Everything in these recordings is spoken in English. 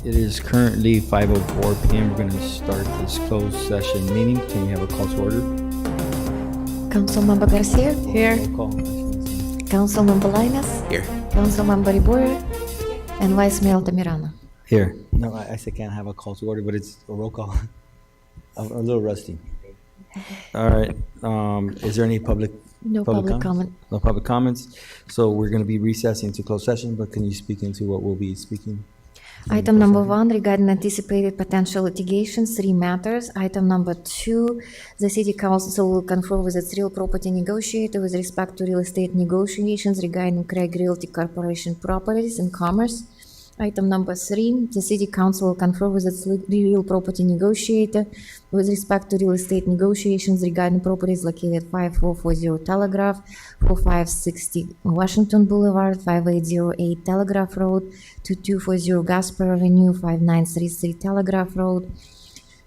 It is currently 5:04 p.m. We're going to start this closed session meeting. Can we have a call to order? Councilmember Garcia? Here. Roll call. Councilmember Linus? Here. Councilmember Ribura? And Vice Mayor Altamirano? Here. No, I said can't have a call to order, but it's a roll call. I'm a little rusty. All right. Is there any public? No public comment. No public comments. So we're going to be recessing to closed session, but can you speak into what we'll be speaking? Item number 1 regarding anticipated potential litigation, 3 matters. Item number 2, the City Council will confer with its real property negotiator with respect to real estate negotiations regarding Craig Realty Corporation properties in Commerce. Item number 3, the City Council will confer with its real property negotiator with respect to real estate negotiations regarding properties located 5440 Telegraph, 4560 Washington Boulevard, 5808 Telegraph Road, 2240 Gasper Avenue, 5933 Telegraph Road,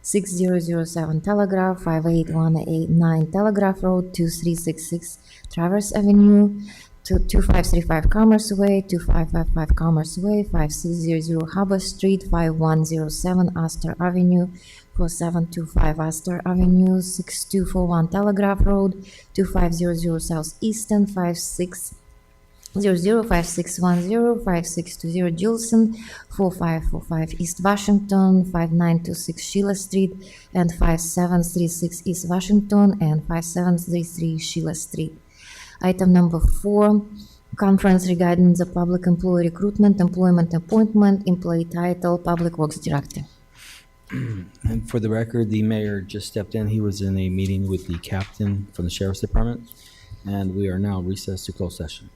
6007 Telegraph, 58189 Telegraph Road, 2366 Traverse Avenue, 2535 Commerce Way, 2555 Commerce Way, 5600 Harbor Street, 5107 Astor Avenue, 4725 Astor Avenue, 6241 Telegraph Road, 2500 Southeastern, 5600, 5610, 5620 Gilson, 4545 East Washington, 5926 Sheila Street, and 5736 East Washington, and 5733 Sheila Street. Item number 4, conference regarding the public employee recruitment, employment appointment, employee title, Public Works Director. And for the record, the mayor just stepped in. He was in a meeting with the captain from the Sheriff's Department, and we are now recessed to closed session.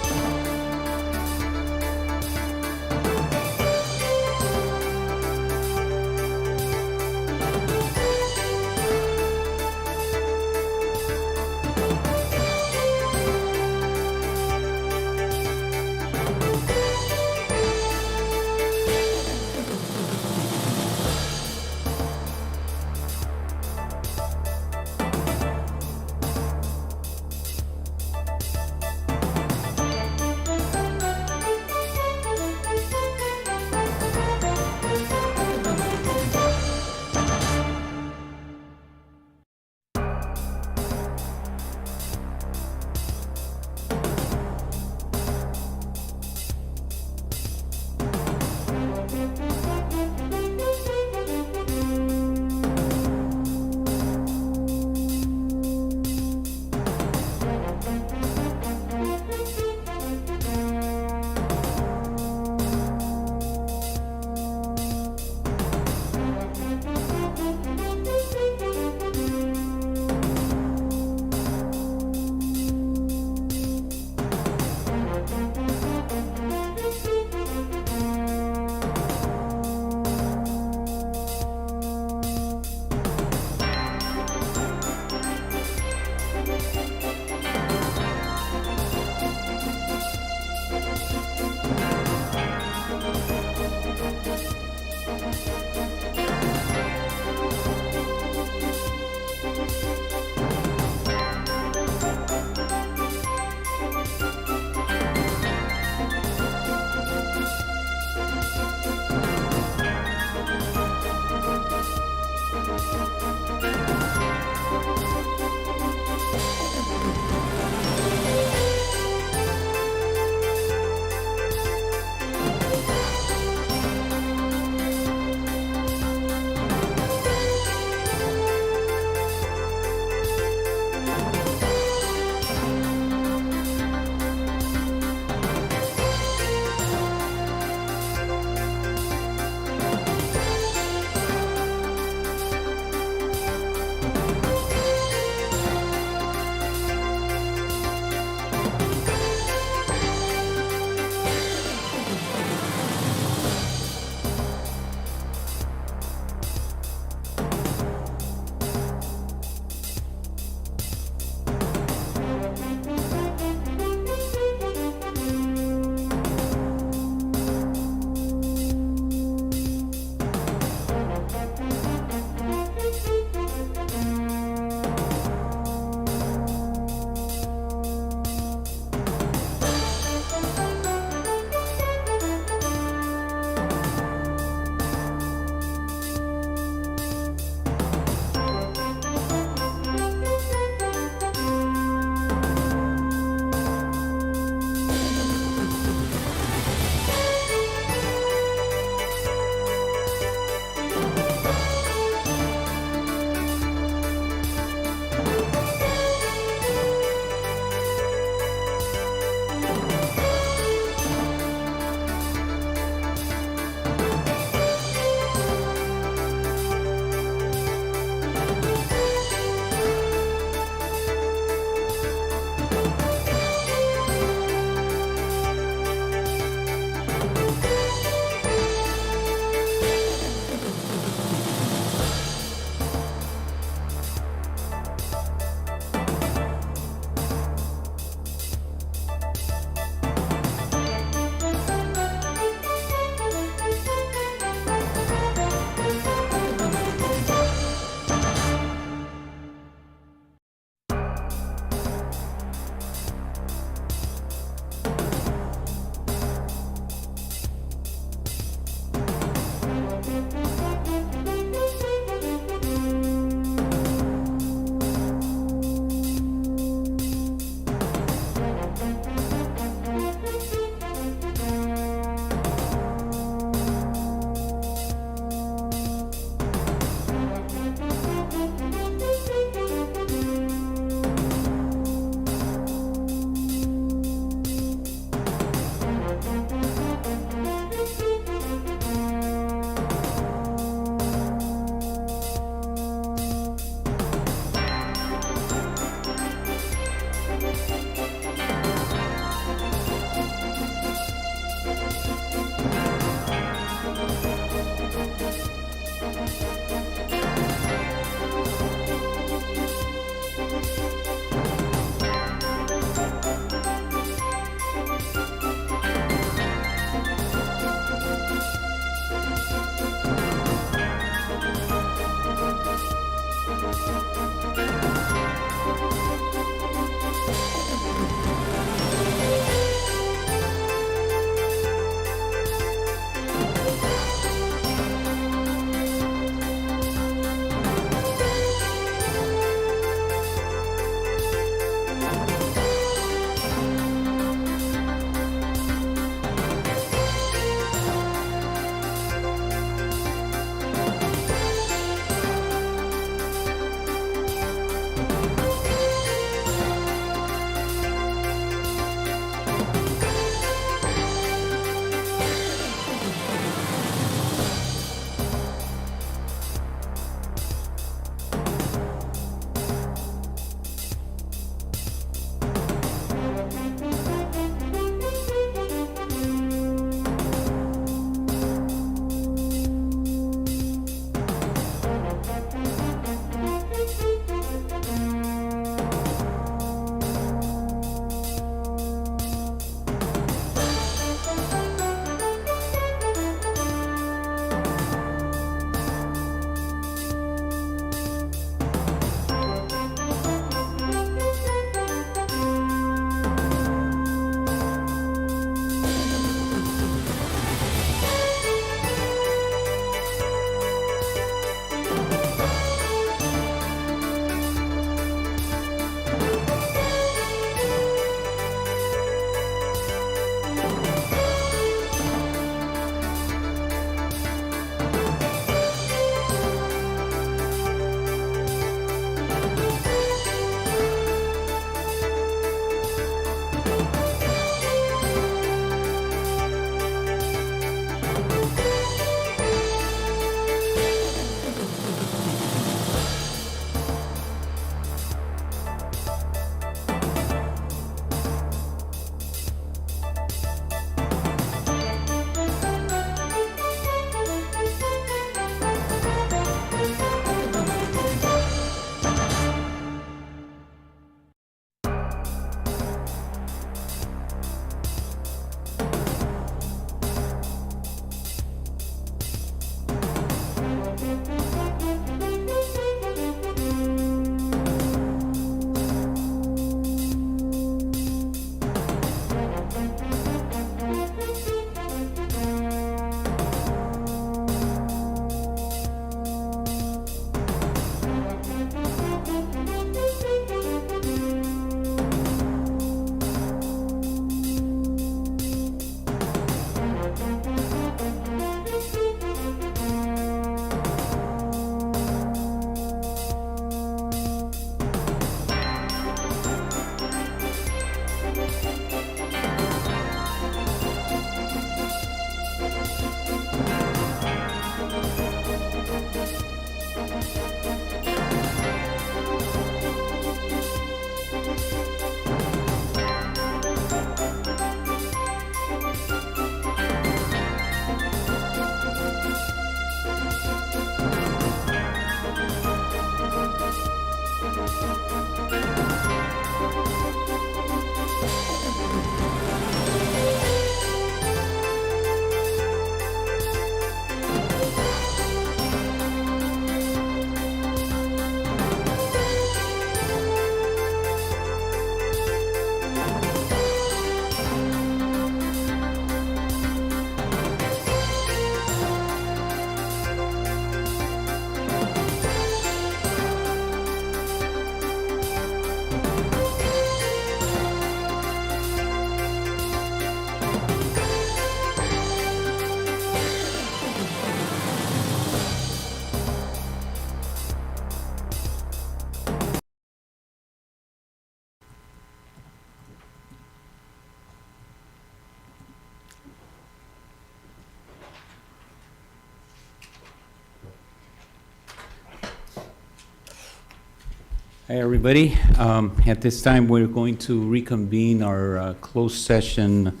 Hi, everybody. At this time, we're going to reconvene our closed session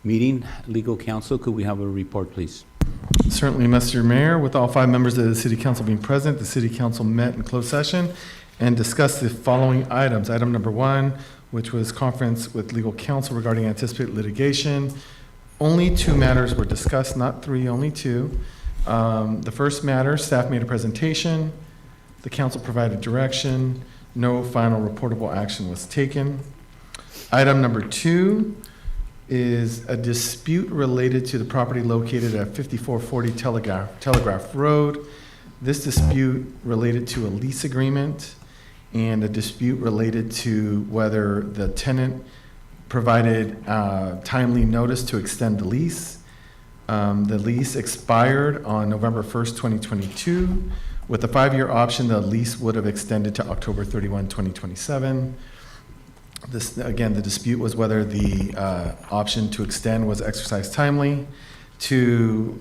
meeting. Legal counsel, could we have a report, please? Certainly, Mr. Mayor. With all 5 members of the City Council being present, the City Council met in closed session and discussed the following items. Item number 1, which was conference with legal counsel regarding anticipated litigation. Only 2 matters were discussed, not 3, only 2. The first matter, staff made a presentation. The council provided direction. No final reportable action was taken. Item number 2 is a dispute related to the property located at 5440 Telegraph Road. This dispute related to a lease agreement and a dispute related to whether the tenant provided timely notice to extend the lease. The lease expired on November 1st, 2022. With a 5-year option, the lease would have extended to October 31, 2027. This, again, the dispute was whether the option to extend was exercised timely. To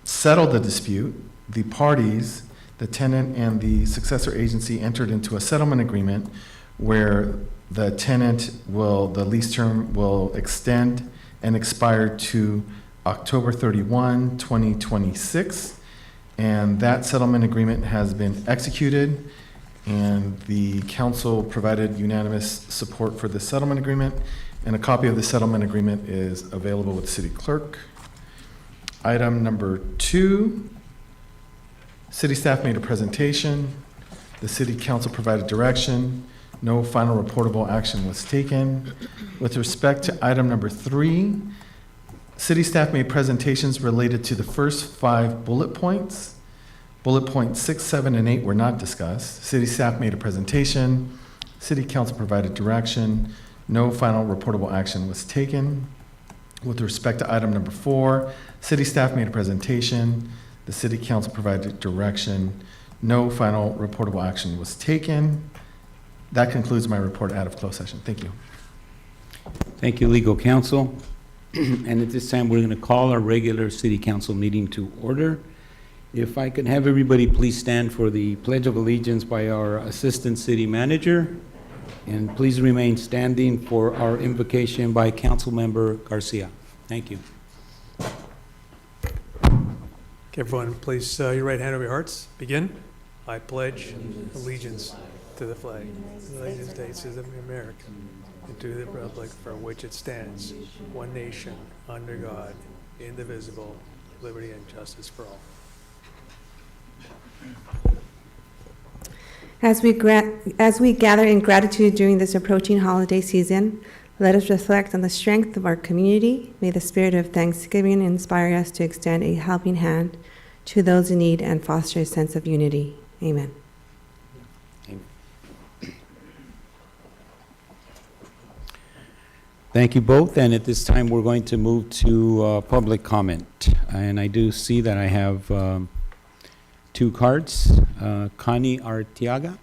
settle the dispute, the parties, the tenant and the successor agency, entered into a settlement agreement where the the lease term will extend and expire to October 31, 2026. And that settlement agreement has been executed, and the council provided unanimous support for the settlement agreement, and a copy of the settlement agreement is available with the city clerk. Item number 2, city staff made a presentation. The city council provided direction. No final reportable action was taken. With respect to item number 3, city staff made presentations related to the first 5 bullet points. Bullet points 6, 7, and 8 were not discussed. City staff made a presentation. City council provided direction. No final reportable action was taken. With respect to item number 4, city staff made a presentation. The city council provided direction. No final reportable action was taken. That concludes my report out of closed session. Thank you. Thank you, legal counsel. And at this time, we're going to call our regular city council meeting to order. If I could have everybody please stand for the Pledge of Allegiance by our Assistant City Manager, and please remain standing for our invocation by Councilmember Garcia. Thank you. Okay, everyone, place your right hand over your hearts. Begin. I pledge allegiance to the flag of the United States of America and to the republic for which it stands, one nation, under God, indivisible, liberty and justice for all. As we gather in gratitude during this approaching holiday season, let us reflect on the strength of our community. May the spirit of thanksgiving inspire us to extend a helping hand to those in need and foster a sense of unity. Amen. Thank you both, and at this time, we're going to move to public comment. And I do see that I have 2 cards. Connie Arteaga.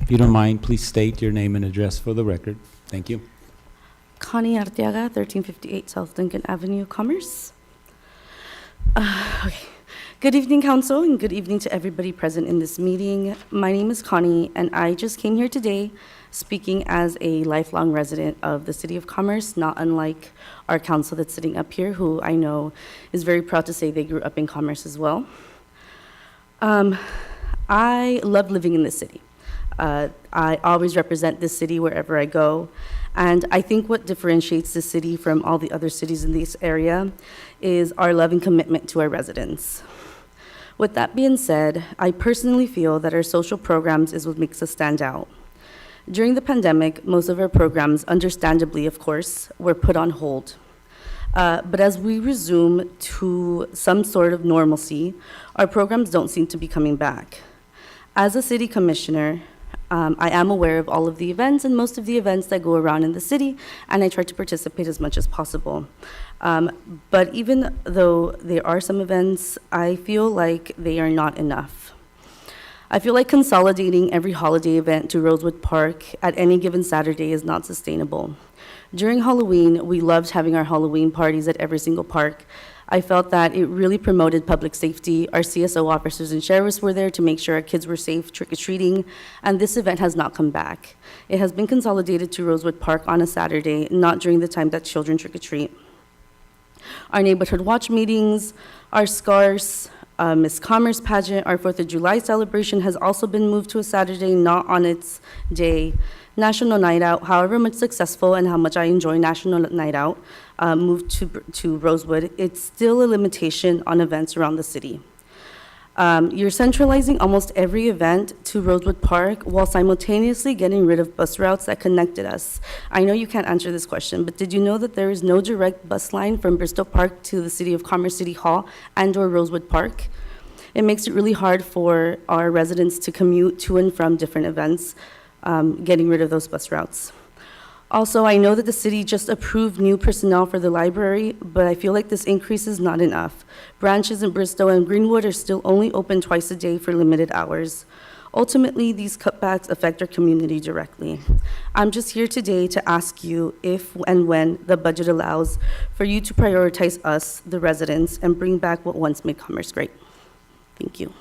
If you don't mind, please state your name and address for the record. Thank you. Connie Arteaga, 1358 South Lincoln Avenue, Commerce. Okay. Good evening, Council, and good evening to everybody present in this meeting. My name is Connie, and I just came here today speaking as a lifelong resident of the City of Commerce, not unlike our council that's sitting up here, who I know is very proud to say they grew up in Commerce as well. I love living in this city. I always represent this city wherever I go. And I think what differentiates this city from all the other cities in this area is our love and commitment to our residents. With that being said, I personally feel that our social programs is what makes us stand out. During the pandemic, most of our programs, understandably, of course, were put on hold. But as we resume to some sort of normalcy, our programs don't seem to be coming back. As a city commissioner, I am aware of all of the events and most of the events that go around in the city, and I try to participate as much as possible. But even though there are some events, I feel like they are not enough. I feel like consolidating every holiday event to Rosewood Park at any given Saturday is not sustainable. During Halloween, we loved having our Halloween parties at every single park. I felt that it really promoted public safety. Our CSO officers and sheriffs were there to make sure our kids were safe trick-or-treating, and this event has not come back. It has been consolidated to Rosewood Park on a Saturday, not during the time that children trick-or-treat. Our neighborhood watch meetings are scarce. Miss Commerce pageant, our 4th of July celebration has also been moved to a Saturday, not on its day. National Night Out, however much successful and how much I enjoy National Night Out, moved to Rosewood, it's still a limitation on events around the city. You're centralizing almost every event to Rosewood Park while simultaneously getting rid of bus routes that connected us. I know you can't answer this question, but did you know that there is no direct bus line from Bristol Park to the City of Commerce City Hall and/or Rosewood Park? It makes it really hard for our residents to commute to and from different events, getting rid of those bus routes. Also, I know that the city just approved new personnel for the library, but I feel like this increase is not enough. Branches in Bristow and Greenwood are still only open twice a day for limited hours. Ultimately, these cutbacks affect our community directly. I'm just here today to ask you if and when the budget allows for you to prioritize us, the residents, and bring back what once made Commerce great. Thank you.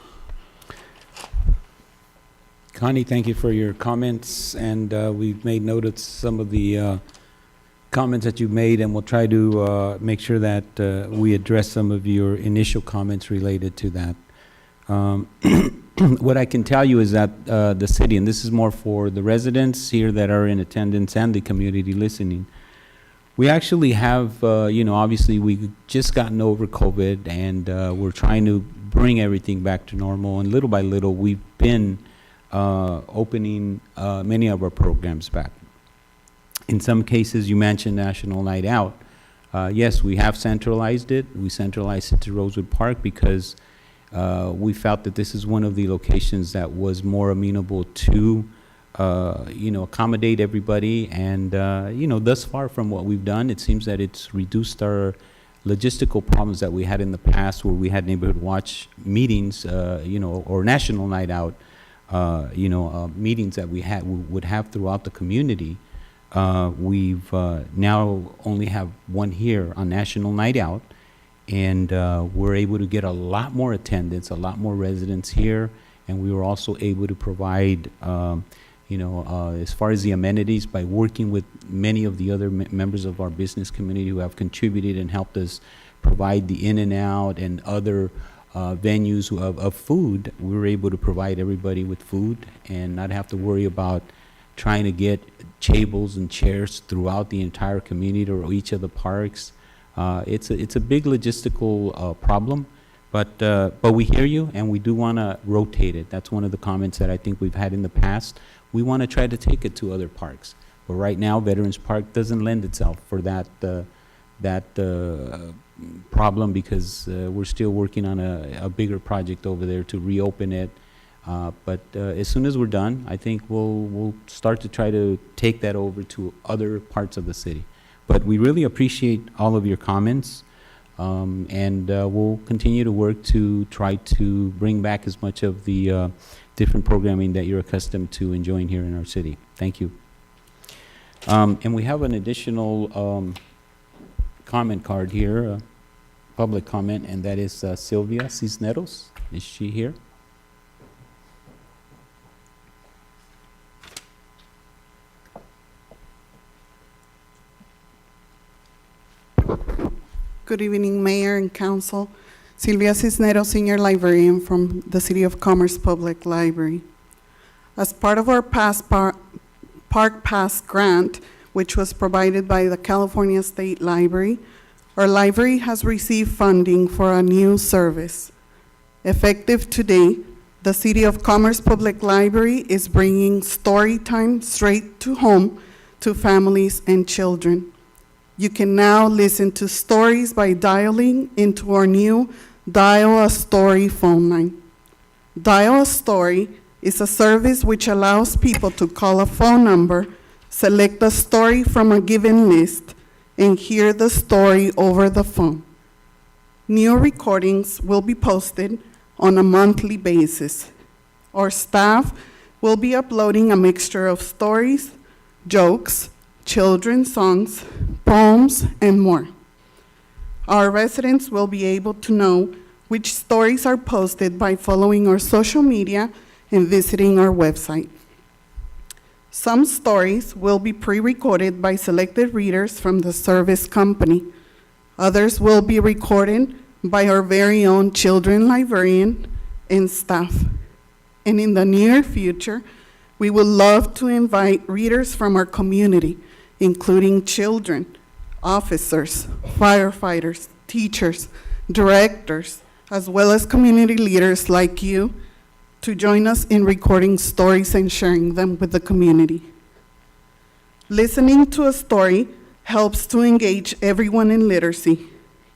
Connie, thank you for your comments, and we've made note of some of the comments that you've made, and we'll try to make sure that we address some of your initial comments related to that. What I can tell you is that the city, and this is more for the residents here that are in attendance and the community listening, we actually have, obviously we just gotten over COVID, and we're trying to bring everything back to normal, and little by little we've been opening many of our programs back. In some cases, you mentioned National Night Out. Yes, we have centralized it. We centralized it to Rosewood Park because we felt that this is one of the locations that was more amenable to, accommodate everybody. And, thus far from what we've done, it seems that it's reduced our logistical problems that we had in the past where we had neighborhood watch meetings, or National Night Out, meetings that we would have throughout the community. We've now only have one here on National Night Out, and we're able to get a lot more attendance, a lot more residents here, and we were also able to provide, as far as the amenities, by working with many of the other members of our business community who have contributed and helped us provide the In-N-Out and other venues of food. We were able to provide everybody with food and not have to worry about trying to get tables and chairs throughout the entire community or each of the parks. It's a big logistical problem, but we hear you, and we do want to rotate it. That's one of the comments that I think we've had in the past. We want to try to take it to other parks, but right now Veterans Park doesn't lend itself for that problem because we're still working on a bigger project over there to reopen it. But as soon as we're done, I think we'll start to try to take that over to other parts of the city. But we really appreciate all of your comments, and we'll continue to work to try to bring back as much of the different programming that you're accustomed to enjoying here in our city. Thank you. And we have an additional comment card here, public comment, and that is Sylvia Cisneros. Is she here? Good evening, Mayor and Council. Silvia Cisneros, Senior Librarian from the City of Commerce Public Library. As part of our Park Pass grant, which was provided by the California State Library, our library has received funding for a new service. Effective today, the City of Commerce Public Library is bringing story time straight to home to families and children. You can now listen to stories by dialing into our new Dial a Story phone line. Dial a Story is a service which allows people to call a phone number, select a story from a given list, and hear the story over the phone. New recordings will be posted on a monthly basis. Our staff will be uploading a mixture of stories, jokes, children's songs, poems, and more. Our residents will be able to know which stories are posted by following our social media and visiting our website. Some stories will be pre-recorded by selected readers from the service company. Others will be recorded by our very own children librarian and staff. And in the near future, we would love to invite readers from our community, including children, officers, firefighters, teachers, directors, as well as community leaders like you, to join us in recording stories and sharing them with the community. Listening to a story helps to engage everyone in literacy,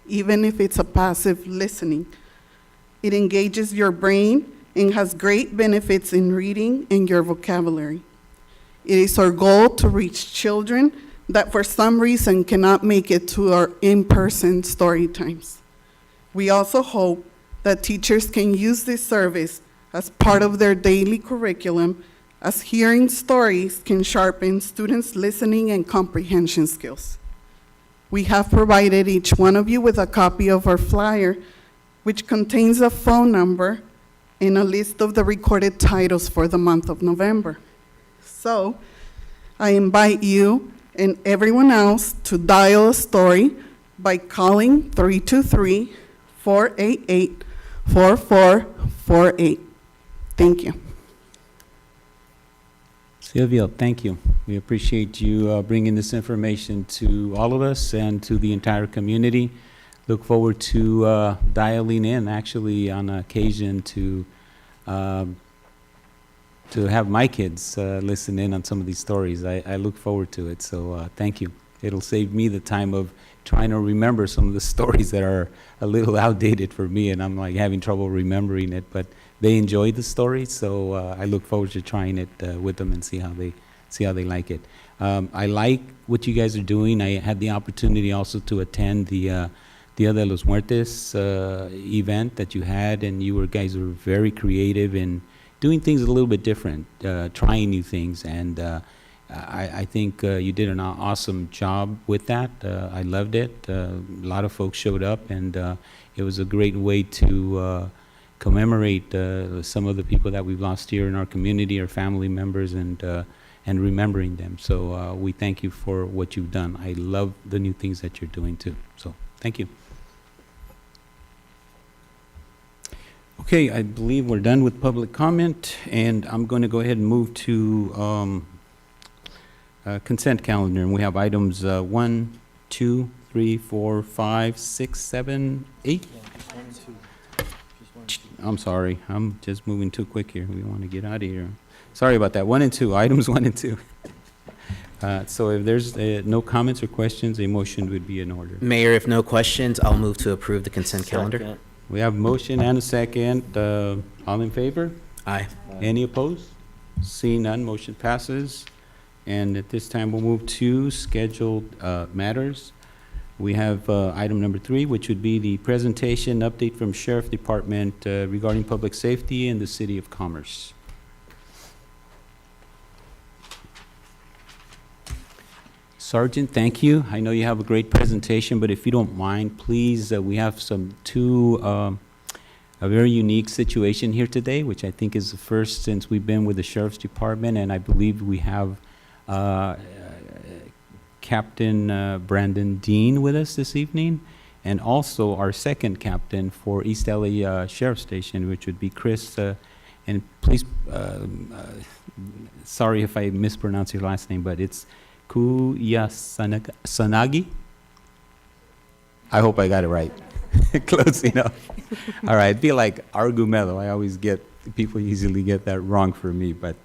even if it's a passive listening. It engages your brain and has great benefits in reading and your vocabulary. It is our goal to reach children that for some reason cannot make it to our in-person story times. We also hope that teachers can use this service as part of their daily curriculum, as hearing stories can sharpen students' listening and comprehension skills. We have provided each one of you with a copy of our flyer, which contains a phone number and a list of the recorded titles for the month of November. So I invite you and everyone else to dial a story by calling 323-488-4448. Thank you. Silvia, thank you. We appreciate you bringing this information to all of us and to the entire community. Look forward to dialing in, actually, on occasion to have my kids listen in on some of these stories. I look forward to it, so thank you. It'll save me the time of trying to remember some of the stories that are a little outdated for me, and I'm like having trouble remembering it, but they enjoy the story, so I look forward to trying it with them and see how they like it. I like what you guys are doing. I had the opportunity also to attend the Dia de los Muertos event that you had, and you guys were very creative in doing things a little bit different, trying new things, and I think you did an awesome job with that. I loved it. A lot of folks showed up, and it was a great way to commemorate some of the people that we've lost here in our community, our family members, and remembering them. So we thank you for what you've done. I love the new things that you're doing too. So thank you. Okay, I believe we're done with public comment, and I'm going to go ahead and move to consent calendar. And we have items 1, 2, 3, 4, 5, 6, 7, 8. I'm sorry, I'm just moving too quick here. We want to get out of here. Sorry about that. 1 and 2, items 1 and 2. So if there's no comments or questions, a motion would be in order. Mayor, if no questions, I'll move to approve the consent calendar. We have a motion and a second. All in favor? Aye. Any opposed? Seeing none, motion passes. And at this time, we'll move to scheduled matters. We have item number 3, which would be the presentation update from Sheriff Department regarding public safety in the City of Commerce. Sergeant, thank you. I know you have a great presentation, but if you don't mind, please, we have a very unique situation here today, which I think is the first since we've been with the Sheriff's Department, and I believe we have Captain Brandon Dean with us this evening, and also our second captain for East LA Sheriff Station, which would be Chris, and please, sorry if I mispronounce your last name, but it's Kuyasanagi. I hope I got it right. Close enough. All right, it'd be like Argumedo. I always people usually get that wrong for me, but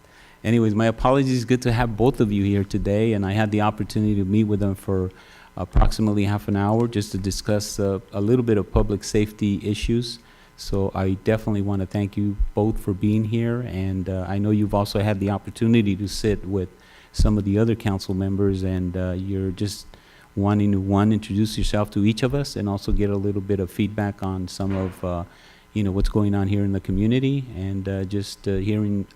anyways, my apologies. Good to have both of you here today, and I had the opportunity to meet with them for approximately half an hour just to discuss a little bit of public safety issues. So I definitely want to thank you both for being here, and I know you've also had the opportunity to sit with some of the other council members, and you're just wanting to, introduce yourself to each of us and also get a little bit of feedback on some of what's going on here in the community, and just hearing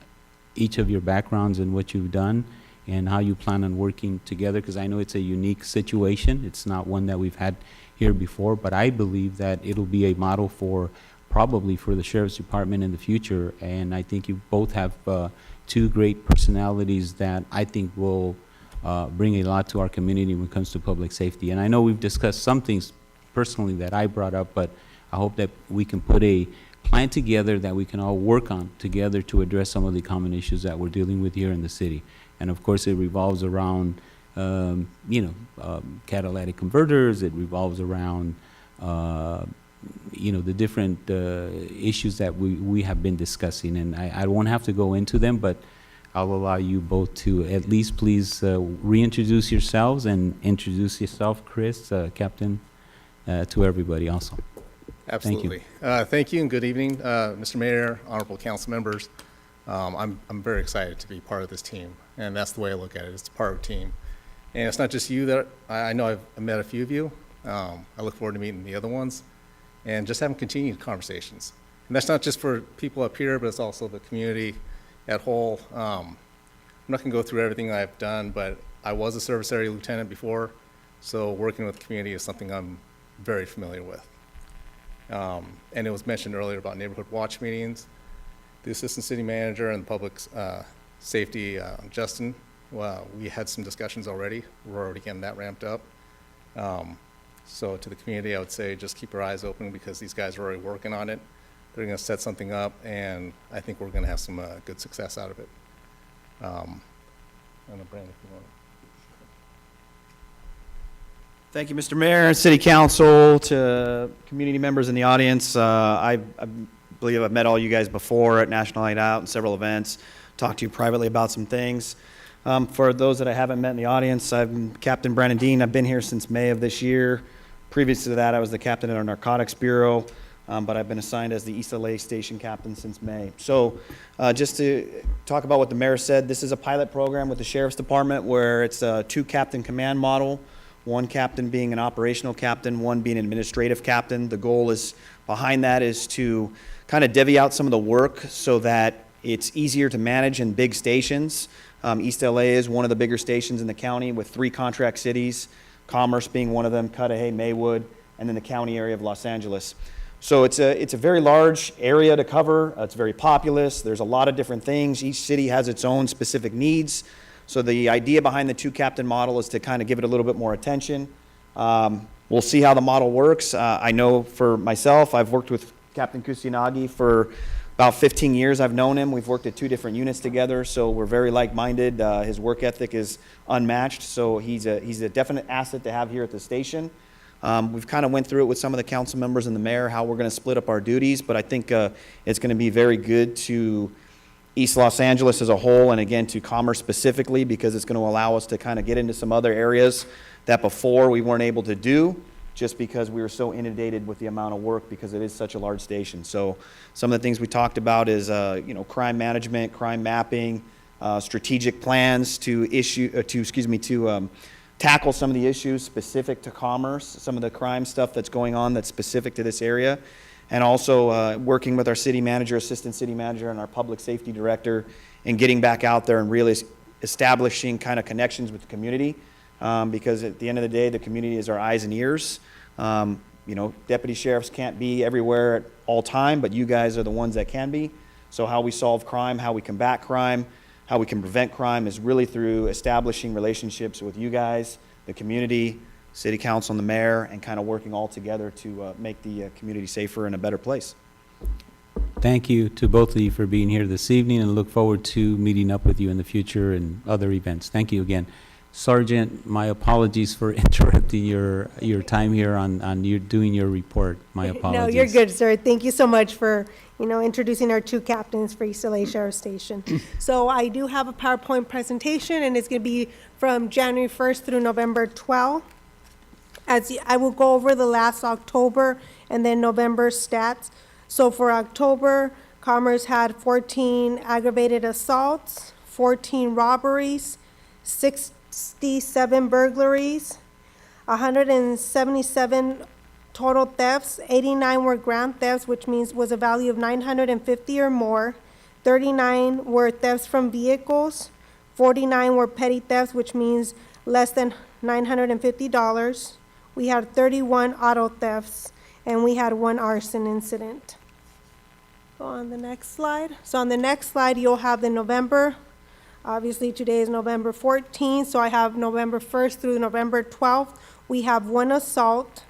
each of your backgrounds and what you've done and how you plan on working together, because I know it's a unique situation. It's not one that we've had here before, but I believe that it'll be a model probably for the Sheriff's Department in the future. And I think you both have two great personalities that I think will bring a lot to our community when it comes to public safety. And I know we've discussed some things personally that I brought up, but I hope that we can put a plan together that we can all work on together to address some of the common issues that we're dealing with here in the city. And of course, it revolves around, catalytic converters. It revolves around, the different issues that we have been discussing. And I won't have to go into them, but I'll allow you both to at least please reintroduce yourselves and introduce yourself, Chris, Captain, to everybody also. Absolutely. Thank you and good evening, Mr. Mayor, honorable council members. I'm very excited to be part of this team, and that's the way I look at it. It's part of a team. And it's not just you that, I know I've met a few of you. I look forward to meeting the other ones and just having continued conversations. And that's not just for people up here, but it's also the community at whole. I'm not going to go through everything I've done, but I was a service area lieutenant before, so working with the community is something I'm very familiar with. And it was mentioned earlier about neighborhood watch meetings. The assistant city manager and the public safety, Justin, well, we had some discussions already. We're already getting that ramped up. So to the community, I would say just keep your eyes open because these guys are already working on it. They're going to set something up, and I think we're going to have some good success out of it. I don't know, Brandon, if you want to. Thank you, Mr. Mayor, City Council, to community members in the audience. I believe I've met all you guys before at National Night Out and several events, talked to you privately about some things. For those that I haven't met in the audience, I'm Captain Brandon Dean. I've been here since May of this year. Previous to that, I was the captain at our Narcotics Bureau, but I've been assigned as the East LA Station Captain since May. So just to talk about what the mayor said, this is a pilot program with the Sheriff's Department where it's a two-captain command model, one captain being an operational captain, one being an administrative captain. The goal is behind that is to kind of divvy out some of the work so that it's easier to manage in big stations. East LA is one of the bigger stations in the county with 3 contract cities, Commerce being one of them, Cudahy, Maywood, and then the county area of Los Angeles. So it's a very large area to cover. It's very populous. There's a lot of different things. Each city has its own specific needs. So the idea behind the two-captain model is to kind of give it a little bit more attention. We'll see how the model works. I know for myself, I've worked with Captain Kusinagi for about 15 years. I've known him. We've worked at 2 different units together, so we're very like-minded. His work ethic is unmatched, so he's a definite asset to have here at the station. We've kind of went through it with some of the council members and the mayor, how we're going to split up our duties, but I think it's going to be very good to East Los Angeles as a whole, and again to Commerce specifically, because it's going to allow us to kind of get into some other areas that before we weren't able to do, just because we were so inundated with the amount of work because it is such a large station. So some of the things we talked about is crime management, crime mapping, strategic plans to tackle some of the issues specific to Commerce, some of the crime stuff that's going on that's specific to this area, and also working with our city manager, assistant city manager, and our public safety director, and getting back out there and really establishing kind of connections with the community. Because at the end of the day, the community is our eyes and ears. Deputy sheriffs can't be everywhere at all time, but you guys are the ones that can be. So how we solve crime, how we combat crime, how we can prevent crime is really through establishing relationships with you guys, the community, city council, and the mayor, and kind of working all together to make the community safer and a better place. Thank you to both of you for being here this evening, and look forward to meeting up with you in the future and other events. Thank you again. Sergeant, my apologies for interrupting your time here on you doing your report. My apologies. No, you're good, sir. Thank you so much for, introducing our 2 captains for East LA Sheriff Station. So I do have a PowerPoint presentation, and it's going to be from January 1st through November 12th. I will go over the last October and then November stats. So for October, Commerce had 14 aggravated assaults, 14 robberies, 67 burglaries, 177 total thefts. 89 were grand thefts, which means was a value of 950 or more. 39 were thefts from vehicles. 49 were petty thefts, which means less than $950. We had 31 auto thefts, and we had 1 arson incident. Go on the next slide. So on the next slide, you'll have the November. Obviously, today is November 14th, so I have November 1st through November 12th. We have 1 assault,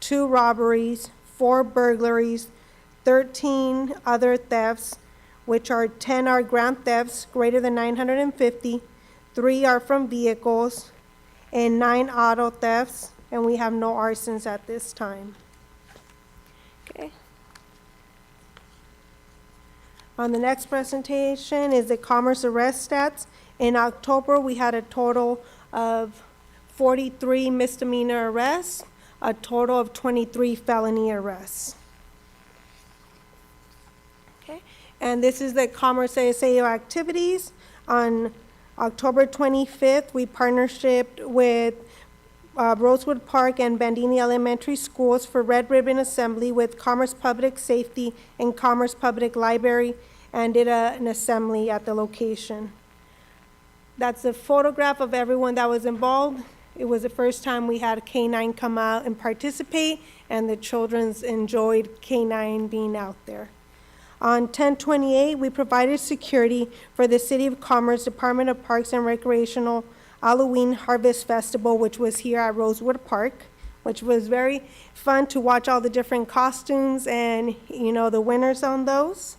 2 robberies, 4 burglaries, 13 other thefts, which are 10 are grand thefts greater than 950, 3 are from vehicles, and 9 auto thefts, and we have no arsons at this time. Okay. On the next presentation is the commerce arrest stats. In October, we had a total of 43 misdemeanor arrests, a total of 23 felony arrests. Okay, and this is the Commerce ASAO activities. On October 25th, we partnershiped with Rosewood Park and Bandini Elementary Schools for Red Ribbon Assembly with Commerce Public Safety and Commerce Public Library, and did an assembly at the location. That's a photograph of everyone that was involved. It was the first time we had a K-9 come out and participate, and the children's enjoyed K-9 being out there. On 10/28, we provided security for the City of Commerce Department of Parks and Recreational Halloween Harvest Festival, which was here at Rosewood Park, which was very fun to watch all the different costumes and, you know, the winners on those.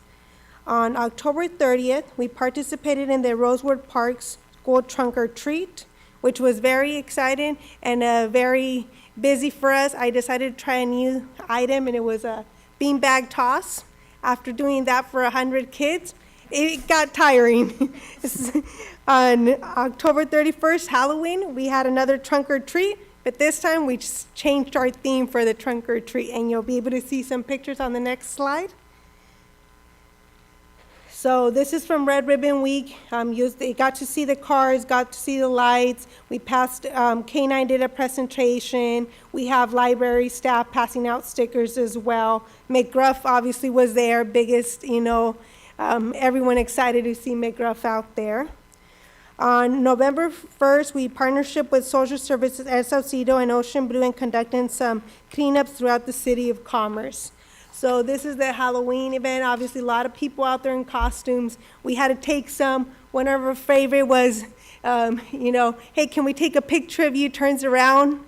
On October 30th, we participated in the Rosewood Park School Trunk or Treat, which was very exciting and very busy for us. I decided to try a new item, and it was a beanbag toss. After doing that for 100 kids, it got tiring. On October 31st, Halloween, we had another trunk or treat, but this time we just changed our theme for the trunk or treat, and you'll be able to see some pictures on the next slide. So this is from Red Ribbon Week. They got to see the cars, got to see the lights. We passed, K-9 did a presentation. We have library staff passing out stickers as well. McGruff obviously was there, biggest, you know, everyone excited to see McGruff out there. On November 1st, we partnership with Social Services, El Saucedo, and Ocean Blue and conducting some cleanups throughout the City of Commerce. So this is the Halloween event. Obviously, a lot of people out there in costumes. We had to take some. One of our favorite was, you know, hey, can we take a picture of you? Turns around.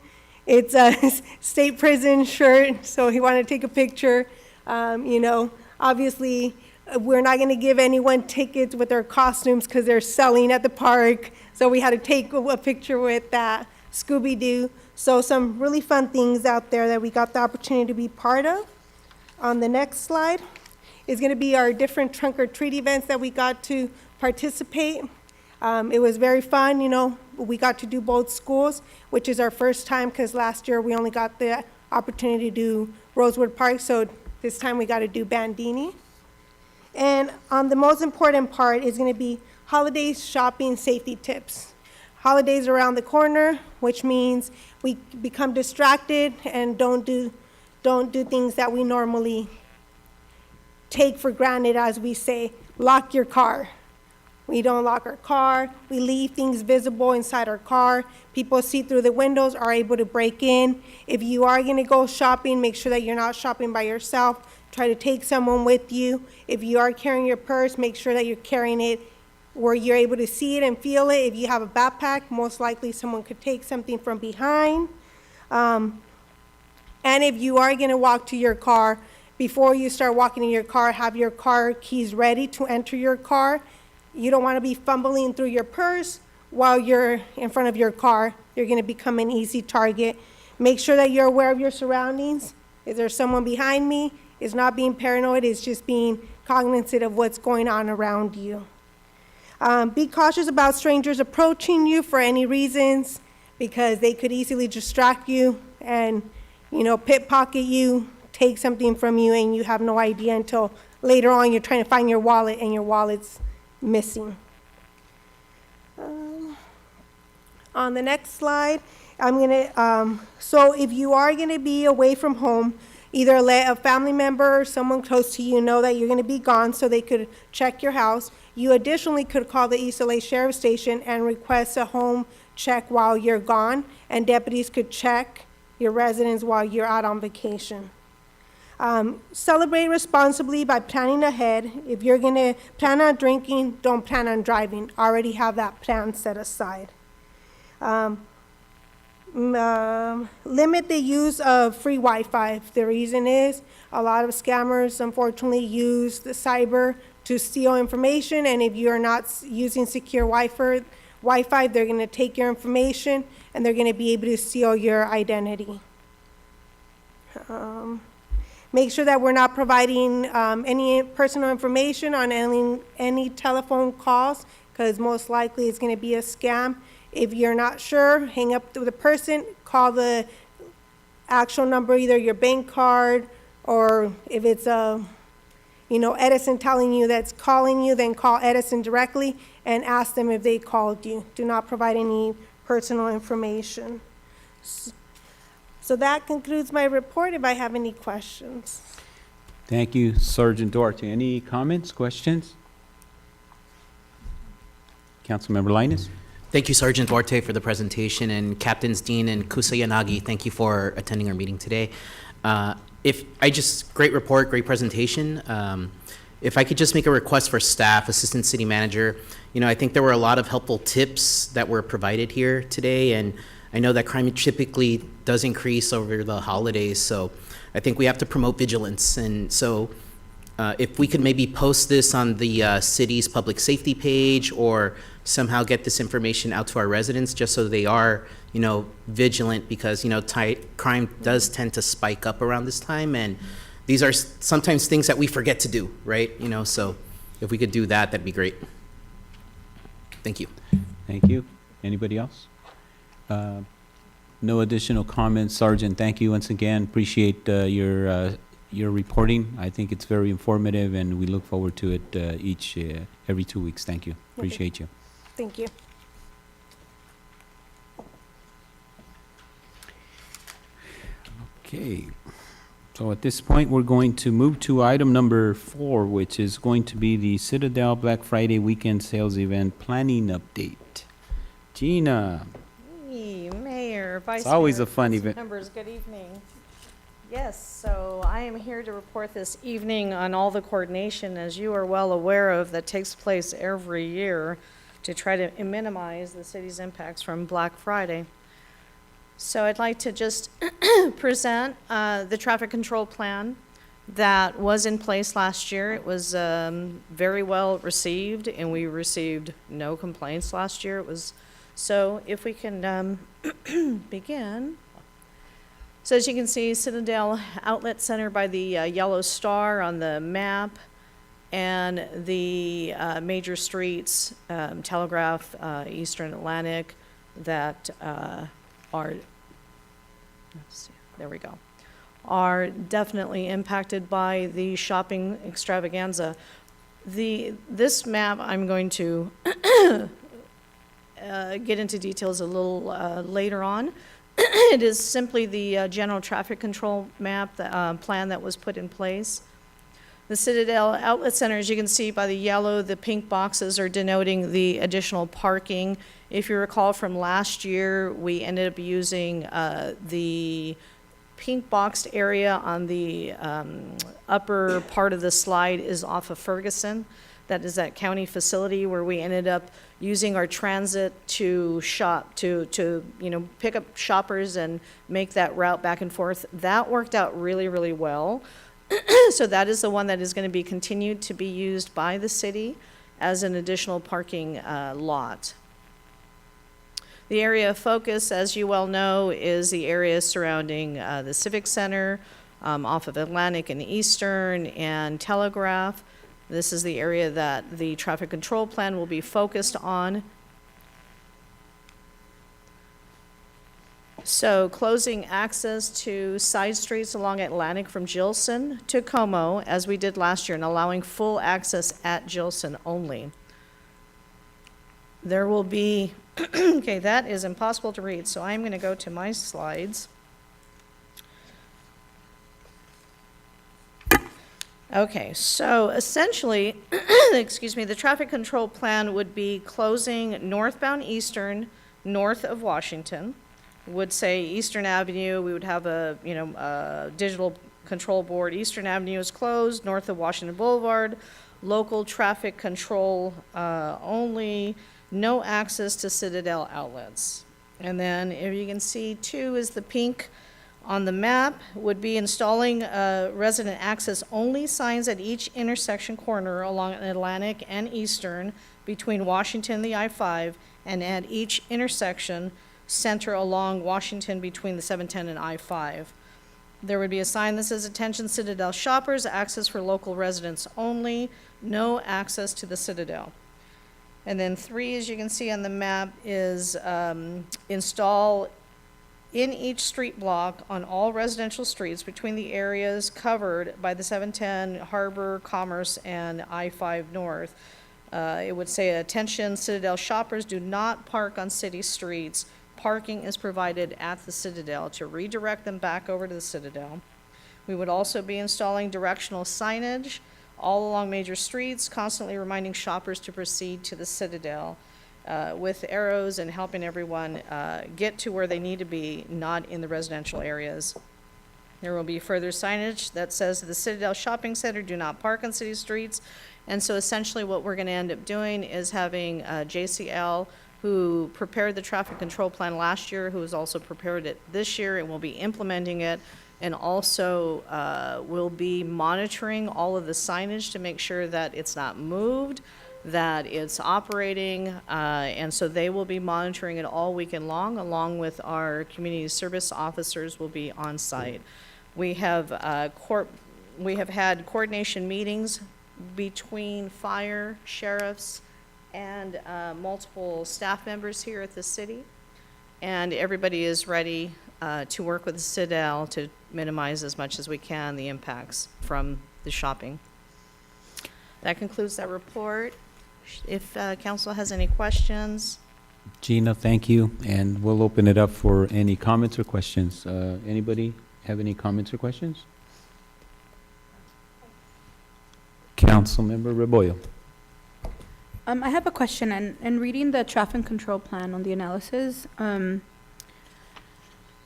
It's a state prison shirt, so he wanted to take a picture. You know, obviously, we're not going to give anyone tickets with their costumes because they're selling at the park. So we had to take a picture with that. Scooby-Doo. So some really fun things out there that we got the opportunity to be part of. On the next slide is going to be our different trunk or treat events that we got to participate. It was very fun, you know. We got to do both schools, which is our first time because last year we only got the opportunity to do Rosewood Park, so this time we got to do Bandini. And the most important part is going to be holiday shopping safety tips. Holidays around the corner, which means we become distracted and don't do things that we normally take for granted, as we say, lock your car. We don't lock our car. We leave things visible inside our car. People see through the windows, are able to break in. If you are going to go shopping, make sure that you're not shopping by yourself. Try to take someone with you. If you are carrying your purse, make sure that you're carrying it where you're able to see it and feel it. If you have a backpack, most likely someone could take something from behind. And if you are going to walk to your car, before you start walking in your car, have your car keys ready to enter your car. You don't want to be fumbling through your purse while you're in front of your car. You're going to become an easy target. Make sure that you're aware of your surroundings. Is there someone behind me? It's not being paranoid. It's just being cognizant of what's going on around you. Be cautious about strangers approaching you for any reasons, because they could easily distract you and, you know, pickpocket you, take something from you, and you have no idea until later on you're trying to find your wallet and your wallet's missing. On the next slide So if you are gonna be away from home, either let a family member or someone close to you know that you're gonna be gone so they could check your house. You additionally could call the East LA Sheriff Station and request a home check while you're gone, and deputies could check your residence while you're out on vacation. Celebrate responsibly by planning ahead. If you're gonna plan on drinking, don't plan on driving. Already have that plan set aside. Limit the use of free Wi-Fi. The reason is a lot of scammers unfortunately use the cyber to steal information, and if you're not using secure Wi-Fi, they're going to take your information and they're going to be able to steal your identity. Make sure that we're not providing any personal information on any telephone calls, because most likely it's going to be a scam. If you're not sure, hang up with the person, call the actual number, either your bank card, or if it's Edison telling you that's calling you, then call Edison directly and ask them if they called you. Do not provide any personal information. So that concludes my report. If I have any questions. Thank you, Sergeant Duarte. Any comments, questions? Councilmember Linus? Thank you, Sergeant Duarte, for the presentation, and Captains Dean and Kusayanagi, thank you for attending our meeting today. Great report, great presentation. If I could just make a request for staff, Assistant City Manager, I think there were a lot of helpful tips that were provided here today, and I know that crime typically does increase over the holidays, so I think we have to promote vigilance. And so if we could maybe post this on the city's public safety page, or somehow get this information out to our residents just so they are, vigilant, because, crime does tend to spike up around this time, and these are sometimes things that we forget to do, right? So if we could do that, that'd be great. Thank you. Thank you. Anybody else? No additional comments. Sergeant, thank you once again. Appreciate your reporting. I think it's very informative, and we look forward to it every 2 weeks. Thank you. Appreciate you. Thank you. Okay. So at this point, we're going to move to item number 4, which is going to be the Citadel Black Friday Weekend Sales Event Planning Update. Gina. Hey, Mayor, Vice It's always Mayor, a fun council event. Members, good evening. Yes, so I am here to report this evening on all the coordination, as you are well aware of, that takes place every year to try to minimize the city's impacts from Black Friday. So I'd like to just present the traffic control plan that was in place last year. It was very well received, and we received no complaints last year. So if we can begin. So as you can see, Citadel Outlet Center by the yellow star on the map, and the major streets, Telegraph, Eastern Atlantic, that are, let's see, there we go, are definitely impacted by the shopping extravaganza. This map, I'm going to get into details a little later on. It is simply the general traffic control map, plan that was put in place. The Citadel Outlet Center, as you can see by the yellow, the pink boxes are denoting the additional parking. If you recall from last year, we ended up using the pink boxed area on the upper part of the slide is off of Ferguson. That is that county facility where we ended up using our transit to shop, to pick up shoppers and make that route back and forth. That worked out really, really well. So that is the one that is going to be continued to be used by the city as an additional parking lot. The area of focus, as you well know, is the area surrounding the Civic Center, off of Atlantic and Eastern, and Telegraph. This is the area that the traffic control plan will be focused on. So closing access to side streets along Atlantic from Gilson to Como, as we did last year, and allowing full access at Gilson only. There will be Okay, that is impossible to read, so I'm going to go to my slides. Okay, so essentially, excuse me, the traffic control plan would be closing northbound Eastern, north of Washington. Would say Eastern Avenue, we would have a digital control board. Eastern Avenue is closed, north of Washington Boulevard. Local traffic control only, no access to Citadel outlets. And then if you can see, 2 is the pink on the map, would be installing resident access only signs at each intersection corner along Atlantic and Eastern between Washington and the I-5, and at each intersection center along Washington between the 710 and I-5. There would be a sign that says, "Attention Citadel shoppers, access for local residents only, no access to the Citadel." And then 3, as you can see on the map, is install in each street block on all residential streets between the areas covered by the 710, Harbor, Commerce, and I-5 North. It would say, "Attention Citadel shoppers, do not park on city streets. Parking is provided at the Citadel," to redirect them back over to the Citadel. We would also be installing directional signage all along major streets, constantly reminding shoppers to proceed to the Citadel with arrows and helping everyone get to where they need to be, not in the residential areas. There will be further signage that says, "The Citadel Shopping Center, do not park on city streets." And so essentially what we're going to end up doing is having JCL, who prepared the traffic control plan last year, who has also prepared it this year and will be implementing it, and also will be monitoring all of the signage to make sure that it's not moved, that it's operating, and so they will be monitoring it all weekend long, along with our community service officers will be on site. We have had coordination meetings between fire, sheriffs, and multiple staff members here at the city, and everybody is ready to work with the Citadel to minimize as much as we can the impacts from the shopping. That concludes that report. If council has any questions. Gina, thank you, and we'll open it up for any comments or questions. Anybody have any comments or questions? Councilmember Rebollo. I have a question, and reading the traffic control plan on the analysis,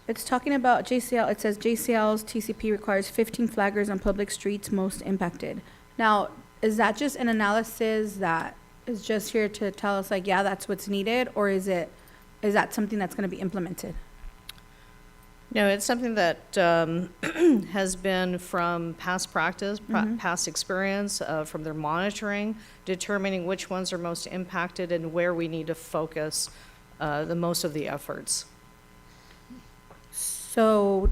it's talking about JCL, it says JCL's TCP requires 15 flaggers on public streets most impacted. Now, is that just an analysis that is just here to tell us, like, yeah, that's what's needed, or is that something that's going to be implemented? No, it's something that has been from past practice, past experience, from their monitoring, determining which ones are most impacted and where we need to focus the most of the efforts. So,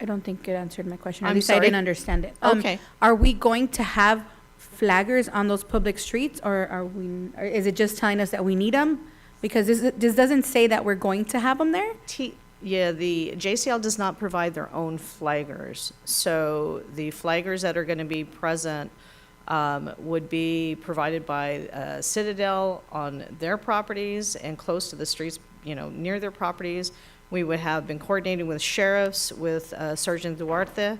I don't think it answered my question. At I'm least sorry? I didn't understand it. Okay. Are we going to have flaggers on those public streets, or or is it just telling us that we need them? Because this doesn't say that we're going to have them there. Yeah, the JCL does not provide their own flaggers. So the flaggers that are going to be present would be provided by Citadel on their properties and close to the streets, near their properties. We would have been coordinating with sheriffs, with Sergeant Duarte,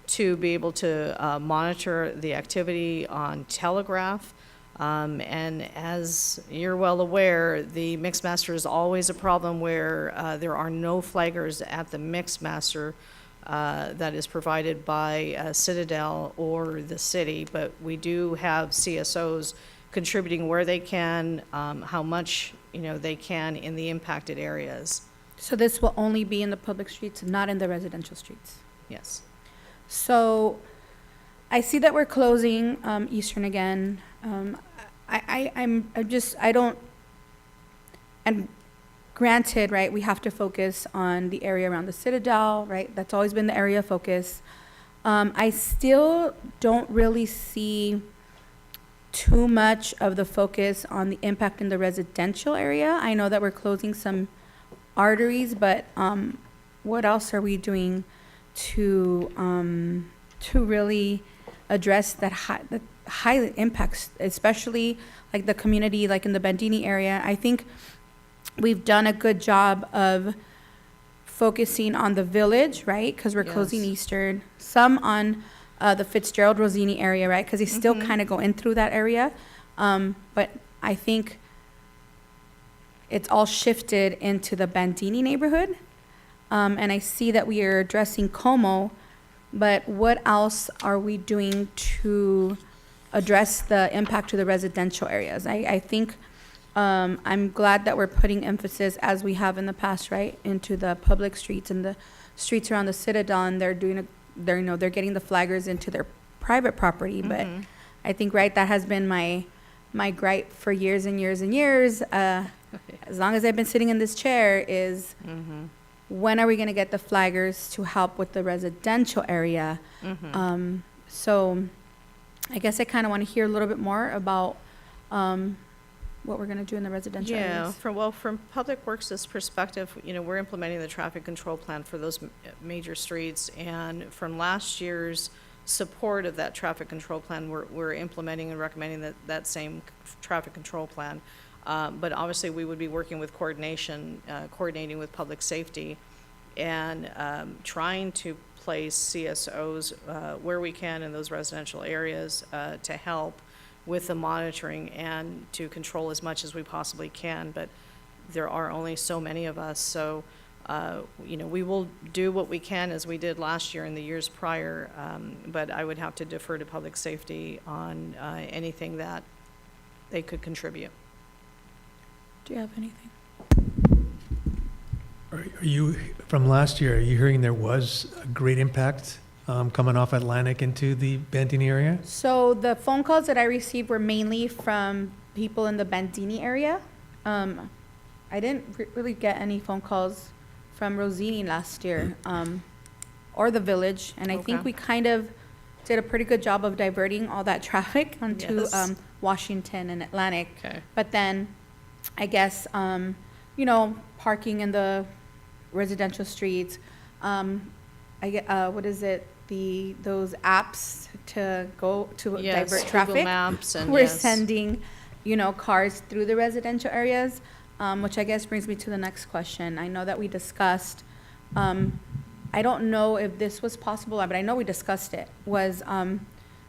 to be able to monitor the activity on Telegraph. And as you're well aware, the Mixmaster is always a problem where there are no flaggers at the Mixmaster that is provided by Citadel or the city, but we do have CSOs contributing where they can, how much they can in the impacted areas. So this will only be in the public streets, not in the residential streets. Yes. So I see that we're closing Eastern again. And granted, right, we have to focus on the area around the Citadel, right? That's always been the area of focus. I still don't really see too much of the focus on the impact in the residential area. I know that we're closing some arteries, but what else are we doing to really address that high impacts, especially like the community, like in the Bandini area? I think we've done a good job of focusing on the village, right? Because we're closing Yes. Eastern. Some on the Fitzgerald Rosini area, right? Because they still kind of go in through that area. But I think it's all shifted into the Bandini neighborhood. And I see that we are addressing Como, but what else are we doing to address the impact to the residential areas? I think I'm glad that we're putting emphasis, as we have in the past, right, into the public streets and the streets around the Citadel, and they're getting the flaggers into their private property. But I think, right, that has been my gripe for years and years and years. As long as I've been sitting in this chair, is when are we going to get the flaggers to help with the residential area? So I guess I kind of want to hear a little bit more about what we're going to do in the residential areas. From Public Works' perspective, we're implementing the traffic control plan for those major streets, and from last year's support of that traffic control plan, we're implementing and recommending that same traffic control plan. But obviously, we would be working with coordinating with public safety, and trying to place CSOs where we can in those residential areas to help with the monitoring and to control as much as we possibly can. But there are only so many of us, so we will do what we can, as we did last year and the years prior. But I would have to defer to public safety on anything that they could contribute. Do you have anything? Are you, from last year, are you hearing there was a great impact coming off Atlantic into the Bandini area? So the phone calls that I received were mainly from people in the Bandini area. I didn't really get any phone calls from Rosini last year, or the village. And I think we kind of did a pretty good job of diverting all that traffic onto Washington and Atlantic. Okay. But then, I guess, parking in the residential streets. I get, what is it? Those apps to go to divert traffic. Google Maps and We're sending, cars through the residential areas, which I guess brings me to the next question. I know that we discussed, I don't know if this was possible, but I know we discussed it, was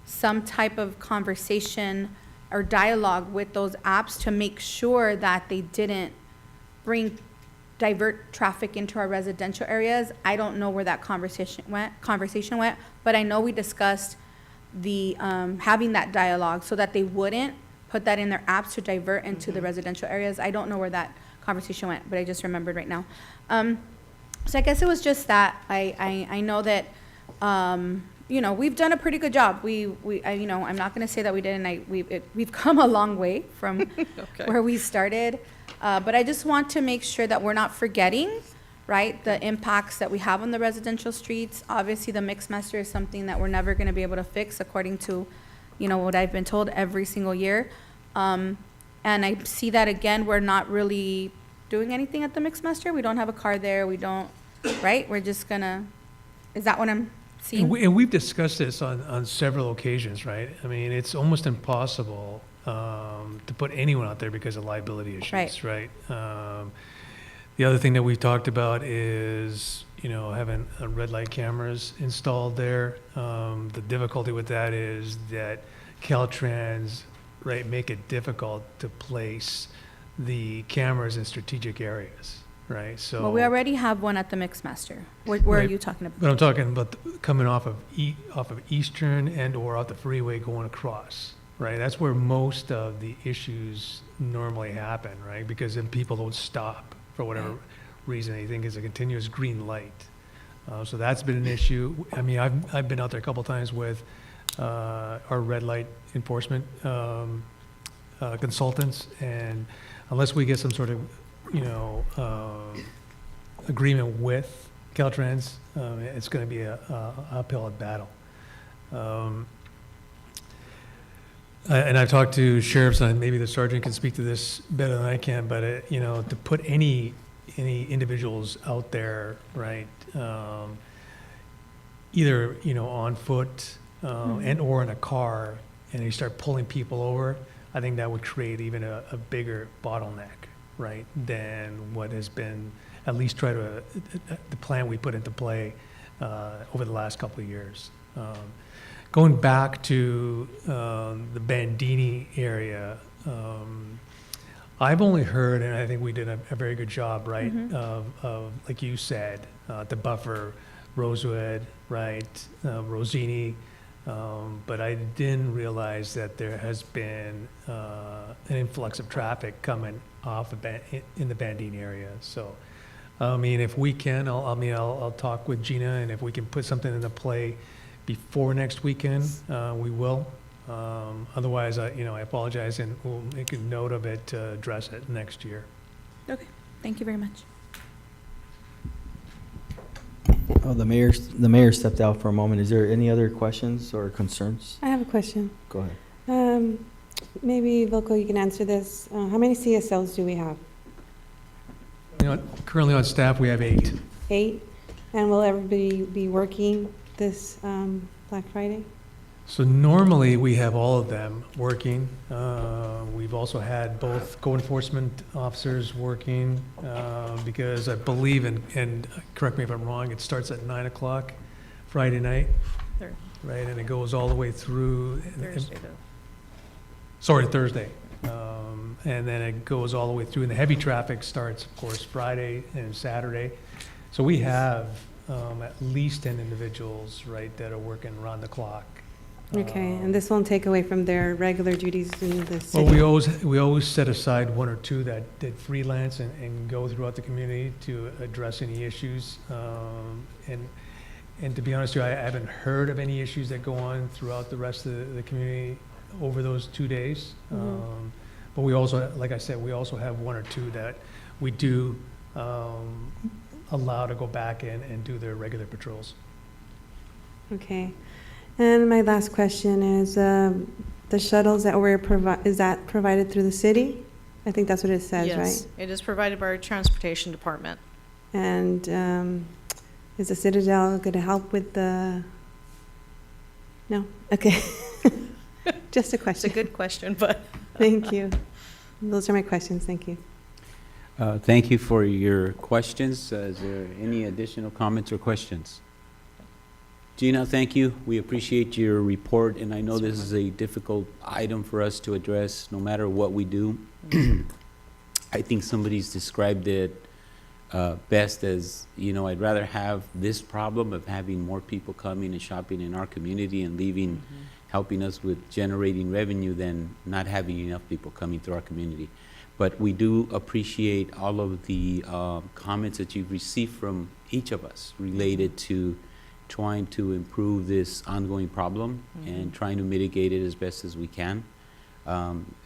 some type of conversation or dialogue with those apps to make sure that they didn't divert traffic into our residential areas. I don't know where that conversation went, but I know we discussed the having that dialogue so that they wouldn't put that in their apps to divert into the residential areas. I don't know where that conversation went, but I just remembered right now. So I guess it was just that. I know that we've done a pretty good job. I'm not going to say that we didn't. We've come a long way from where we started. But I just want to make sure that we're not forgetting, right, the impacts that we have on the residential streets. Obviously, the mixed master is something that we're never going to be able to fix, according to, what I've been told every single year. And I see that, again, we're not really doing anything at the mixed master. We don't have a car there. We don't, right? We're just going to, is that what I'm seeing? And we've discussed this on several occasions, right? I mean, it's almost impossible to put anyone out there because of liability issues, right? The other thing that we've talked about is, having red light cameras installed there. The difficulty with that is that Caltrans, right, make it difficult to place the cameras in strategic areas, right? So. Well, we already have one at the mixed master. Where are you talking about? But I'm talking about coming off of Eastern and or off the freeway going across. Right, that's where most of the issues normally happen, right? Because then people don't stop for whatever reason. They think it's a continuous green light. So that's been an issue. I mean, I've been out there a couple times with our red light enforcement consultants, and unless we get some sort of agreement with Caltrans, it's going to be a uphill battle. And I've talked to sheriffs, and maybe the sergeant can speak to this better than I can, but to put any individuals out there, right, either on foot and or in a car, and you start pulling people over, I think that would create even a bigger bottleneck, right, than what has been, at least try to, the plan we put into play over the last couple of years. Going back to the Bandini area, I've only heard, and I think we did a very good job, right, of, like you said, the buffer, Rosewood, right, Rosini, but I didn't realize that there has been an influx of traffic coming off of in the Bandini area. So, I mean, if we can, I'll talk with Gina, and if we can put something into play before next weekend, we will. Otherwise, I apologize, and we'll make a note of it to address it next year. Okay, thank you very much. Oh, the mayor stepped out for a moment. Is there any other questions or concerns? I have a question. Go ahead. Maybe, Vilko, you can answer this. How many CSLs do we have? Currently on staff, we have 8. 8? And will everybody be working this Black Friday? So normally, we have all of them working. We've also had both code enforcement officers working, because I believe, and correct me if I'm wrong, it starts at 9 o'clock Friday night, right? And it goes all the way through. Thursday. And then it goes all the way through, and the heavy traffic starts, of course, Friday and Saturday. So we have at least 10 individuals, right, that are working around the clock. Okay, and this won't take away from their regular duties in the city? Well, we always set aside 1 or 2 that freelance and go throughout the community to address any issues. And to be honest with you, I haven't heard of any issues that go on throughout the rest of the community over those 2 days. But we also, like I said, we also have 1 or 2 that we do allow to go back and do their regular patrols. Okay. And my last question is, the shuttles that were is that provided through the city? I think that's what it says, right? Yes, it is provided by our transportation department. And is the Citadel going to help with the? No? Okay. Just a question. It's a good question, but. Thank you. Those are my questions. Thank you. Thank you for your questions. Is there any additional comments or questions? Gina, thank you. We appreciate your report, and I know this is a difficult item for us to address no matter what we do. I think somebody's described it best as, I'd rather have this problem of having more people coming and shopping in our community and leaving, helping us with generating revenue than not having enough people coming through our community. But we do appreciate all of the comments that you've received from each of us related to trying to improve this ongoing problem and trying to mitigate it as best as we can.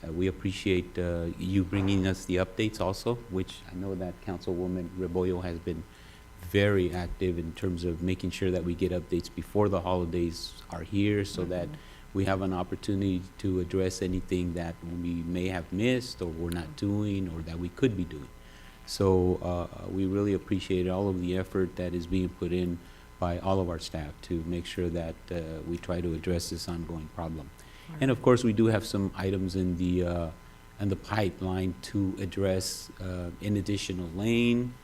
We appreciate you bringing us the updates also, which I know that Councilwoman Rebollo has been very active in terms of making sure that we get updates before the holidays are here so that we have an opportunity to address anything that we may have missed or we're not doing or that we could be doing. So we really appreciate all of the effort that is being put in by all of our staff to make sure that we try to address this ongoing problem. And of course, we do have some items in the pipeline to address an additional lane,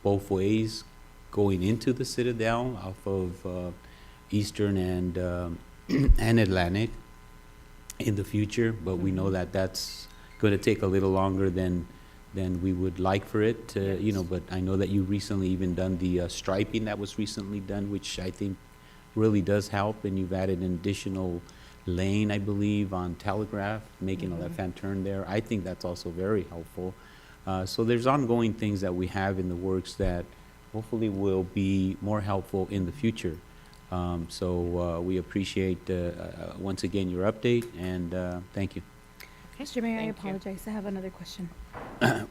both ways going into the Citadel off of Eastern and Atlantic in the future, but we know that that's going to take a little longer than we would like for it, but I know that you recently even done the striping that was recently done, which I think really does help, and you've added an additional lane, I believe, on Telegraph, making a left-hand turn there. I think that's also very helpful. So there's ongoing things that we have in the works that hopefully will be more helpful in the future. So we appreciate, once again, your update, and thank you. Mr. Mayor, I apologize. I have another question.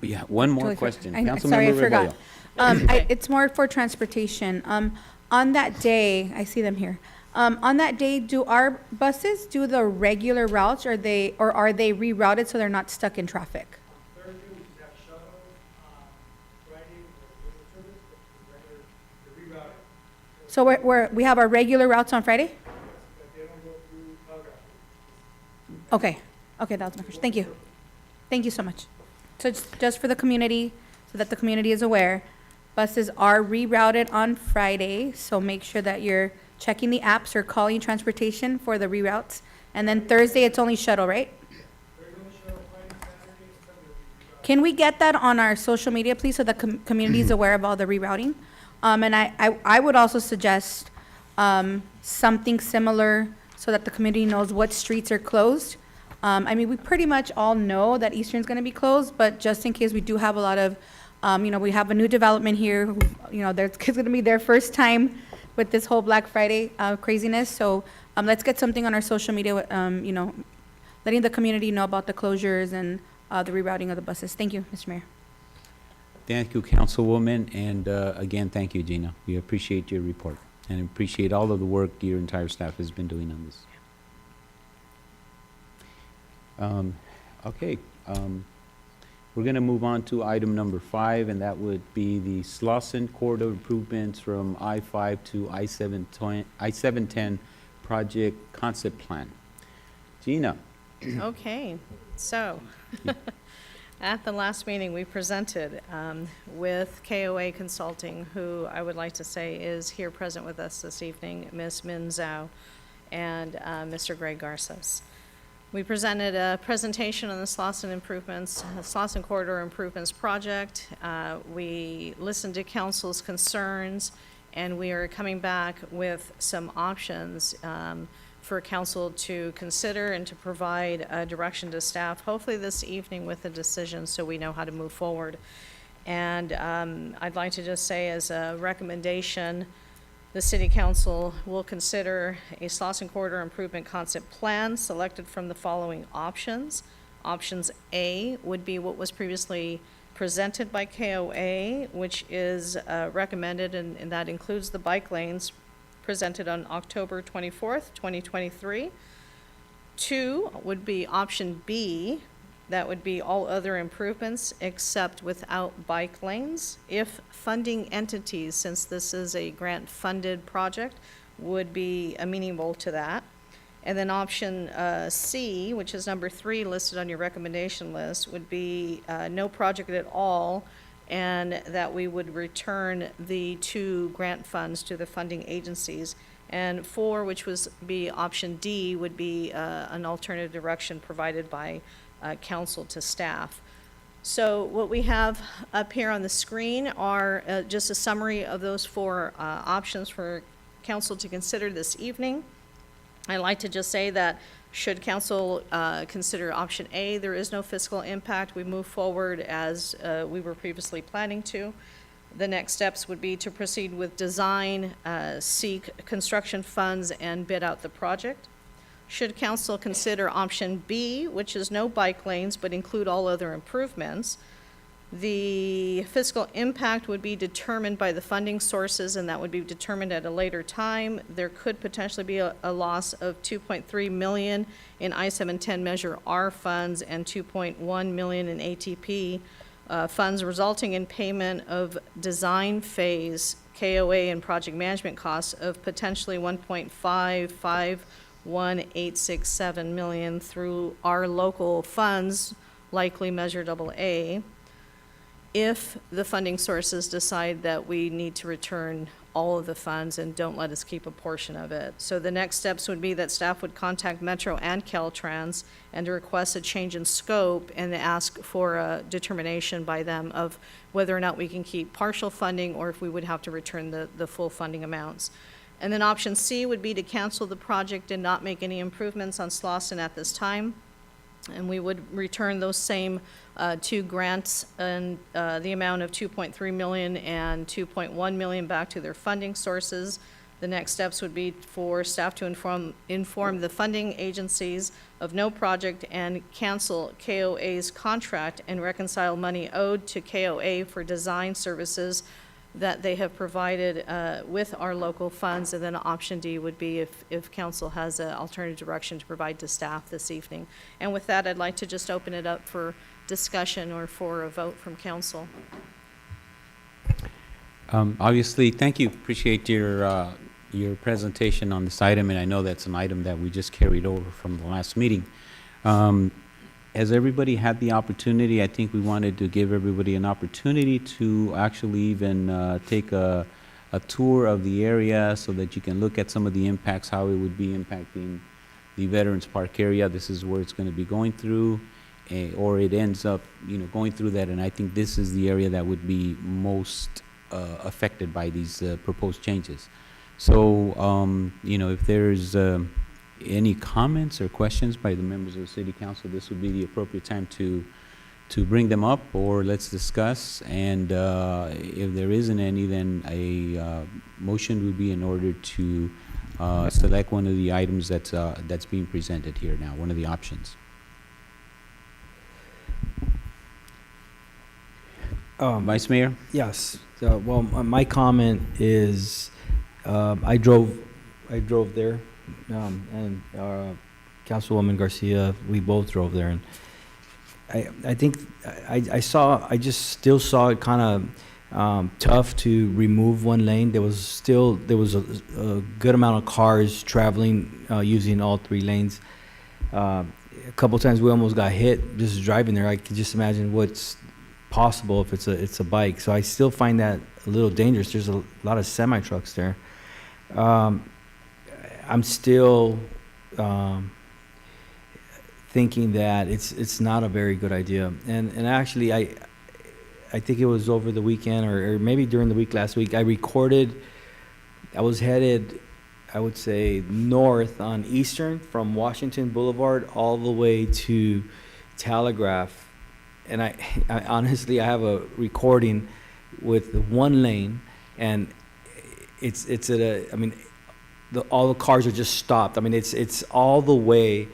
Yeah, one more Totally question. sorry, I forgot. Rebollo. It's more for transportation. On that day, I see them here. On that day, do our buses do the regular routes, or are they rerouted so they're not stuck in traffic? Thursday, we have shuttle. Friday, we're rerouted. So we have our regular routes on Friday? They don't go through Telegraph. Okay, that was my question. Thank you. Thank you so much. So just for the community, so that the community is aware, buses are rerouted on Friday, so make sure that you're checking the apps or calling transportation for the reroutes. And then Thursday, it's only shuttle, right? Can we get that on our social media, please, so the community is aware of all the rerouting? And I would also suggest something similar so that the community knows what streets are closed. I mean, we pretty much all know that Eastern's going to be closed, but just in case we do have a lot of, we have a new development here, it's going to be their first time with this whole Black Friday craziness. So let's get something on our social media, letting the community know about the closures and the rerouting of the buses. Thank you, Mr. Mayor. Thank you, Councilwoman, and again, thank you, Gina. We appreciate your report and appreciate all of the work your entire staff has been doing on this. We're going to move on to item number 5, and that would be the Slauson Corridor improvements from I-5 to I-710 project concept plan. Gina. Okay, so at the last meeting, we presented with KOA Consulting, who I would like to say is here present with us this evening, Ms. Min Zhao and Mr. Greg Garces. We presented a presentation on the Slauson Corridor Improvements Project. We listened to council's concerns, and we are coming back with some options for council to consider and to provide direction to staff, hopefully this evening with a decision so we know how to move forward. And I'd like to just say as a recommendation, the City Council will consider a Slauson Corridor Improvement Concept Plan selected from the following options. Options A would be what was previously presented by KOA, which is recommended, and that includes the bike lanes presented on October 24th, 2023. 2 would be option B. That would be all other improvements except without bike lanes. If funding entities, since this is a grant-funded project, would be amenable to that. And then option C, which is number 3 listed on your recommendation list, would be no project at all, and that we would return the 2 grant funds to the funding agencies. And 4, which was be option D, would be an alternative direction provided by council to staff. So what we have up here on the screen are just a summary of those 4 options for council to consider this evening. I'd like to just say that should council consider option A, there is no fiscal impact. We move forward as we were previously planning to. The next steps would be to proceed with design, seek construction funds, and bid out the project. Should council consider option B, which is no bike lanes but include all other improvements, the fiscal impact would be determined by the funding sources, and that would be determined at a later time. There could potentially be a loss of $2.3 million in I-710 Measure R funds and $2.1 million in ATP funds, resulting in payment of design phase KOA and project management costs of potentially $1.551,867 million through our local funds, likely Measure AA, if the funding sources decide that we need to return all of the funds and don't let us keep a portion of it. So the next steps would be that staff would contact Metro and Caltrans and to request a change in scope and ask for a determination by them of whether or not we can keep partial funding or if we would have to return the full funding amounts. And then option C would be to cancel the project and not make any improvements on Slauson at this time. And we would return those same 2 grants and the amount of $2.3 million and $2.1 million back to their funding sources. The next steps would be for staff to inform the funding agencies of no project and cancel KOA's contract and reconcile money owed to KOA for design services that they have provided with our local funds. And then option D would be if council has an alternative direction to provide to staff this evening. And with that, I'd like to just open it up for discussion or for a vote from council. Obviously, thank you. Appreciate your presentation on this item, and I know that's an item that we just carried over from the last meeting. Has everybody had the opportunity? I think we wanted to give everybody an opportunity to actually even take a tour of the area so that you can look at some of the impacts, how it would be impacting the Veterans Park area. This is where it's going to be going through, or it ends up, going through that. And I think this is the area that would be most affected by these proposed changes. So, if there's any comments or questions by the members of the City Council, this would be the appropriate time to bring them up, or let's discuss. And if there isn't any, then a motion would be in order to select one of the items that's being presented here now, one of the options. Vice Mayor? Yes. Well, my comment is, I drove there, and Councilwoman Garcia, we both drove there, and I think I just still saw it kind of tough to remove one lane. There was a good amount of cars traveling using all three lanes. A couple times we almost got hit just driving there. I can just imagine what's possible if it's a bike. So I still find that a little dangerous. There's a lot of semi trucks there. I'm still thinking that it's not a very good idea. And actually, I think it was over the weekend or maybe during the week last week, I was headed, I would say, north on Eastern from Washington Boulevard all the way to Telegraph. And I honestly, I have a recording with one lane, and it's at all the cars are just stopped. I mean, it's all the way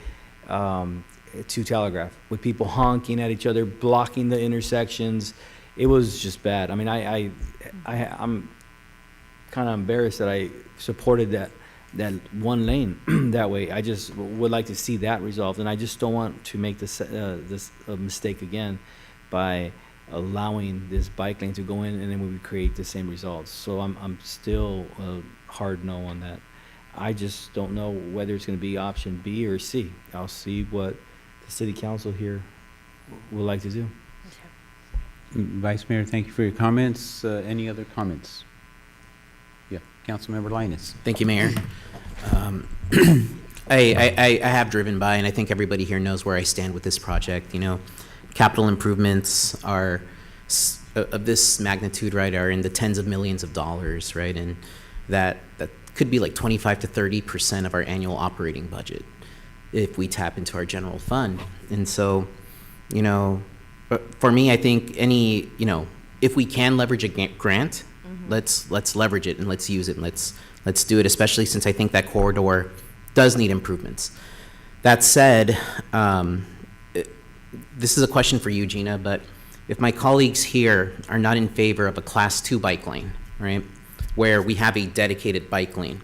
to Telegraph, with people honking at each other, blocking the intersections. It was just bad. I mean, I'm kind of embarrassed that I supported that one lane that way. I just would like to see that resolved, and I just don't want to make this mistake again by allowing this bike lane to go in, and then we would create the same results. So I'm still a hard no on that. I just don't know whether it's going to be option B or C. I'll see what the City Council here would like to do. Vice Mayor, thank you for your comments. Any other comments? Yeah, Councilmember Linus. Thank you, Mayor. I have driven by, and I think everybody here knows where I stand with this project. Capital improvements are of this magnitude, right, are in the tens of millions of dollars, right, and that could be like 25 to 30% of our annual operating budget if we tap into our general fund. And so, for me, I think if we can leverage a grant, let's leverage it and let's use it and let's do it, especially since I think that corridor does need improvements. That said, this is a question for you, Gina, but if my colleagues here are not in favor of a Class 2 bike lane, right, where we have a dedicated bike lane,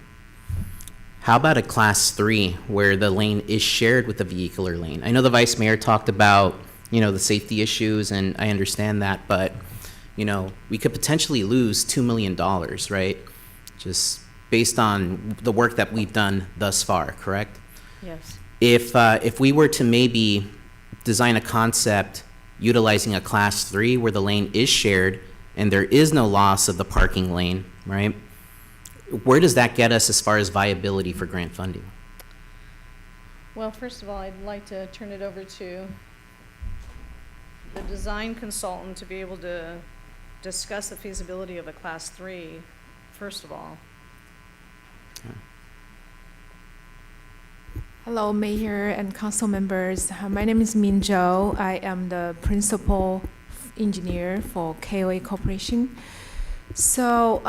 how about a Class 3 where the lane is shared with the vehicular lane? I know the Vice Mayor talked about, the safety issues, and I understand that, but, we could potentially lose $2 million, right? Just based on the work that we've done thus far, correct? Yes. If we were to maybe design a concept utilizing a Class 3 where the lane is shared and there is no loss of the parking lane, right? Where does that get us as far as viability for grant funding? Well, first of all, I'd like to turn it over to the design consultant to be able to discuss the feasibility of a Class 3, first of all. Hello, Mayor and council members. My name is Min Zhou. I am the principal engineer for KOA Corporation. So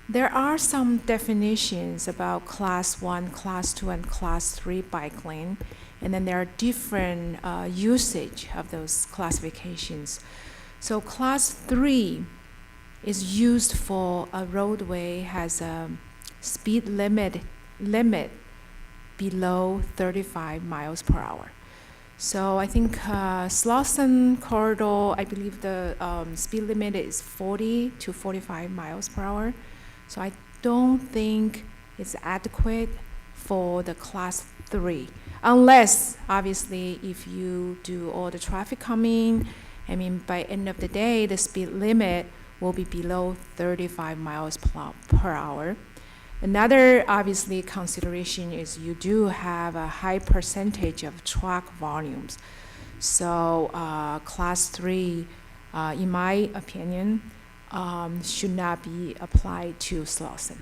there are some definitions about Class 1, Class 2, and Class 3 bike lane, and then there are different usage of those classifications. So Class 3 is used for a roadway has a speed limit below 35 miles per hour. So I think Slauson corridor, I believe the speed limit is 40 to 45 miles per hour. So I don't think it's adequate for the Class 3. unless, obviously, if you do all the traffic coming, I mean, by end of the day, the speed limit will be below 35 miles per hour. Another, obviously, consideration is you do have a high percentage of truck volumes. So Class 3, in my opinion, should not be applied to Slauson.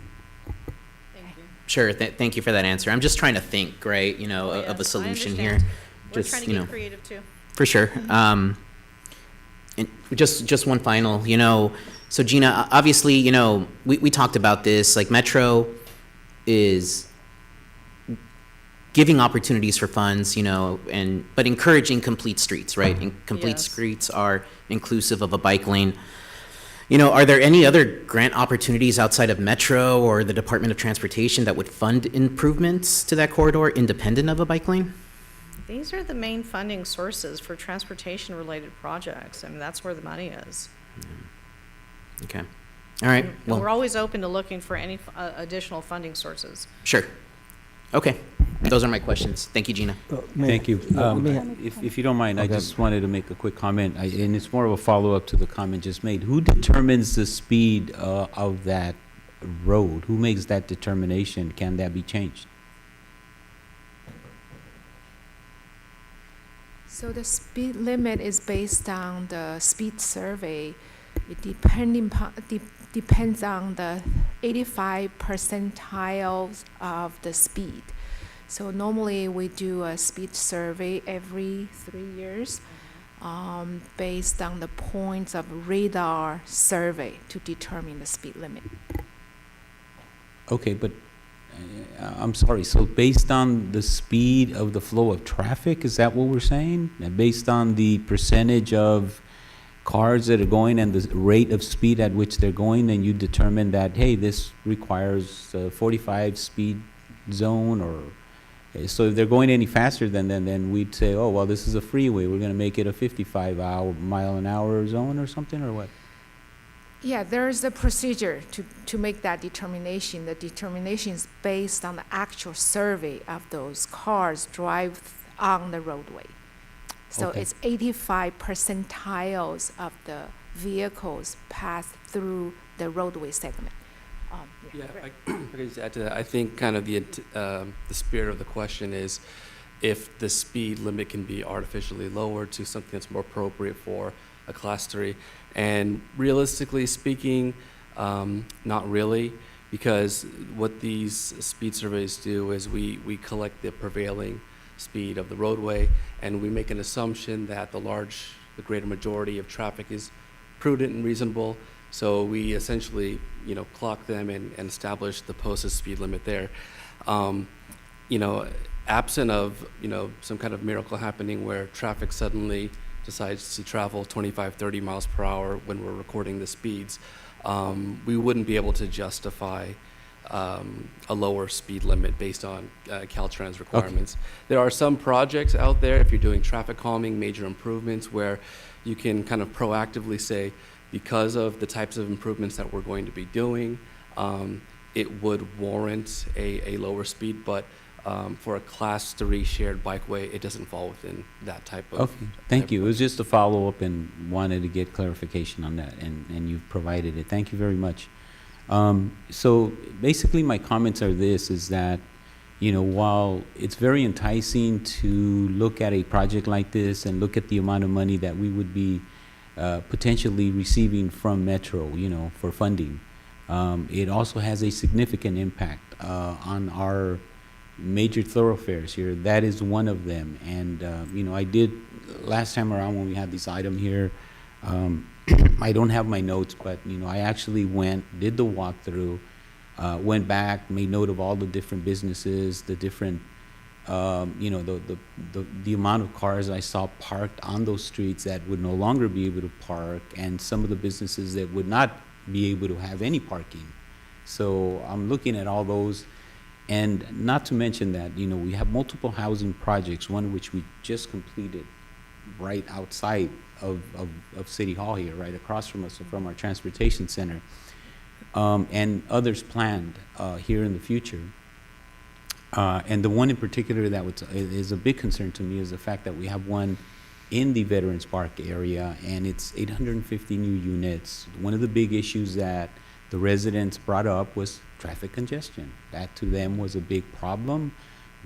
Sure, thank you for that answer. I'm just trying to think, right, you know, of a solution here. We're Just, trying to you get know, creative too. For sure. And just one final, you know, so Gina, obviously, you know, we talked about this, like Metro is giving opportunities for funds, you know, but encouraging complete streets, right? And complete Yes. streets are inclusive of a bike lane. You know, are there any other grant opportunities outside of Metro or the Department of Transportation that would fund improvements to that corridor independent of a bike lane? These are the main funding sources for transportation-related projects. I mean, that's where the money is. Okay. All right. And Well, we're always open to looking for any additional funding sources. sure. Okay. Those are my questions. Thank you, Gina. Thank you. let me- If you don't mind, I Okay. just wanted to make a quick comment, and it's more of a follow-up to the comment just made. Who determines the speed of that road? Who makes that determination? Can that be changed? So the speed limit is based on the speed survey. It depends on the 85 percentiles of the speed. So normally we do a speed survey every 3 years based on the points of radar survey to determine the speed limit. Okay, but I'm sorry, so based on the speed of the flow of traffic, is that what we're saying? And based on the percentage of cars that are going and the rate of speed at which they're going, then you determine that, hey, this requires a 45 speed zone, or so if they're going any faster then we'd say, oh, well, this is a freeway, we're going to make it a 55 mile an hour zone or something, or what? Yeah, there is a procedure to make that determination. The determination is based on the actual survey of those cars drive on the roadway. So Okay. it's 85 percentiles of the vehicles pass through the roadway segment. Yeah, I could just add to that. I think kind of the spirit of the question is if the speed limit can be artificially lowered to something that's more appropriate for a Class 3. And realistically speaking, not really, because what these speed surveys do is we collect the prevailing speed of the roadway, and we make an assumption that the greater majority of traffic is prudent and reasonable. So we essentially, you know, clock them and establish the posted speed limit there. You know, absent of, you know, some kind of miracle happening where traffic suddenly decides to travel 25, 30 miles per hour when we're recording the speeds, we wouldn't be able to justify a lower speed limit based on Caltrans requirements. There are some projects out there, if you're doing traffic calming, major improvements, where you can kind of proactively say, because of the types of improvements that we're going to be doing, it would warrant a lower speed, but for a Class 3 shared bikeway, it doesn't fall within that type of. Okay, thank you. It was just a follow-up and wanted to get clarification on that, and you've provided it. Thank you very much. So basically my comments are this, is that, you know, while it's very enticing to look at a project like this and look at the amount of money that we would be potentially receiving from Metro, you know, for funding, it also has a significant impact on our major thoroughfares here. That is one of them. And, you know, I did, last time around when we had this item here, I don't have my notes, but, you know, I actually did the walkthrough, went back, made note of all the different businesses, the different, you know, the amount of cars I saw parked on those streets that would no longer be able to park, and some of the businesses that would not be able to have any parking. So I'm looking at all those. And not to mention that, you know, we have multiple housing projects, one of which we just completed right outside of City Hall here, right across from us, from our transportation center, and others planned here in the future. And the one in particular that is a big concern to me is the fact that we have one in the Veterans Park area, and it's 850 new units. One of the big issues that the residents brought up was traffic congestion. That to them was a big problem.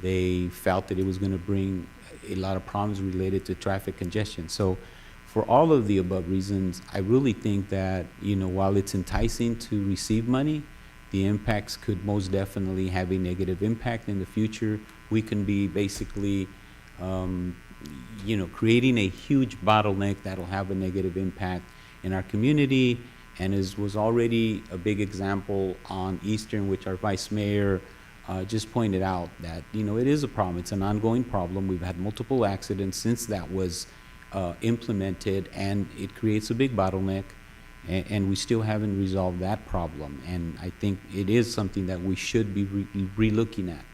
They felt that it was going to bring a lot of problems related to traffic congestion. So for all of the above reasons, I really think that, while it's enticing to receive money, the impacts could most definitely have a negative impact in the future. We can be basically, creating a huge bottleneck that'll have a negative impact in our community. And as was already a big example on Eastern, which our Vice Mayor just pointed out, that, it is a problem. It's an ongoing problem. We've had multiple accidents since that was implemented, and it creates a big bottleneck. And we still haven't resolved that problem. And I think it is something that we should be re-looking at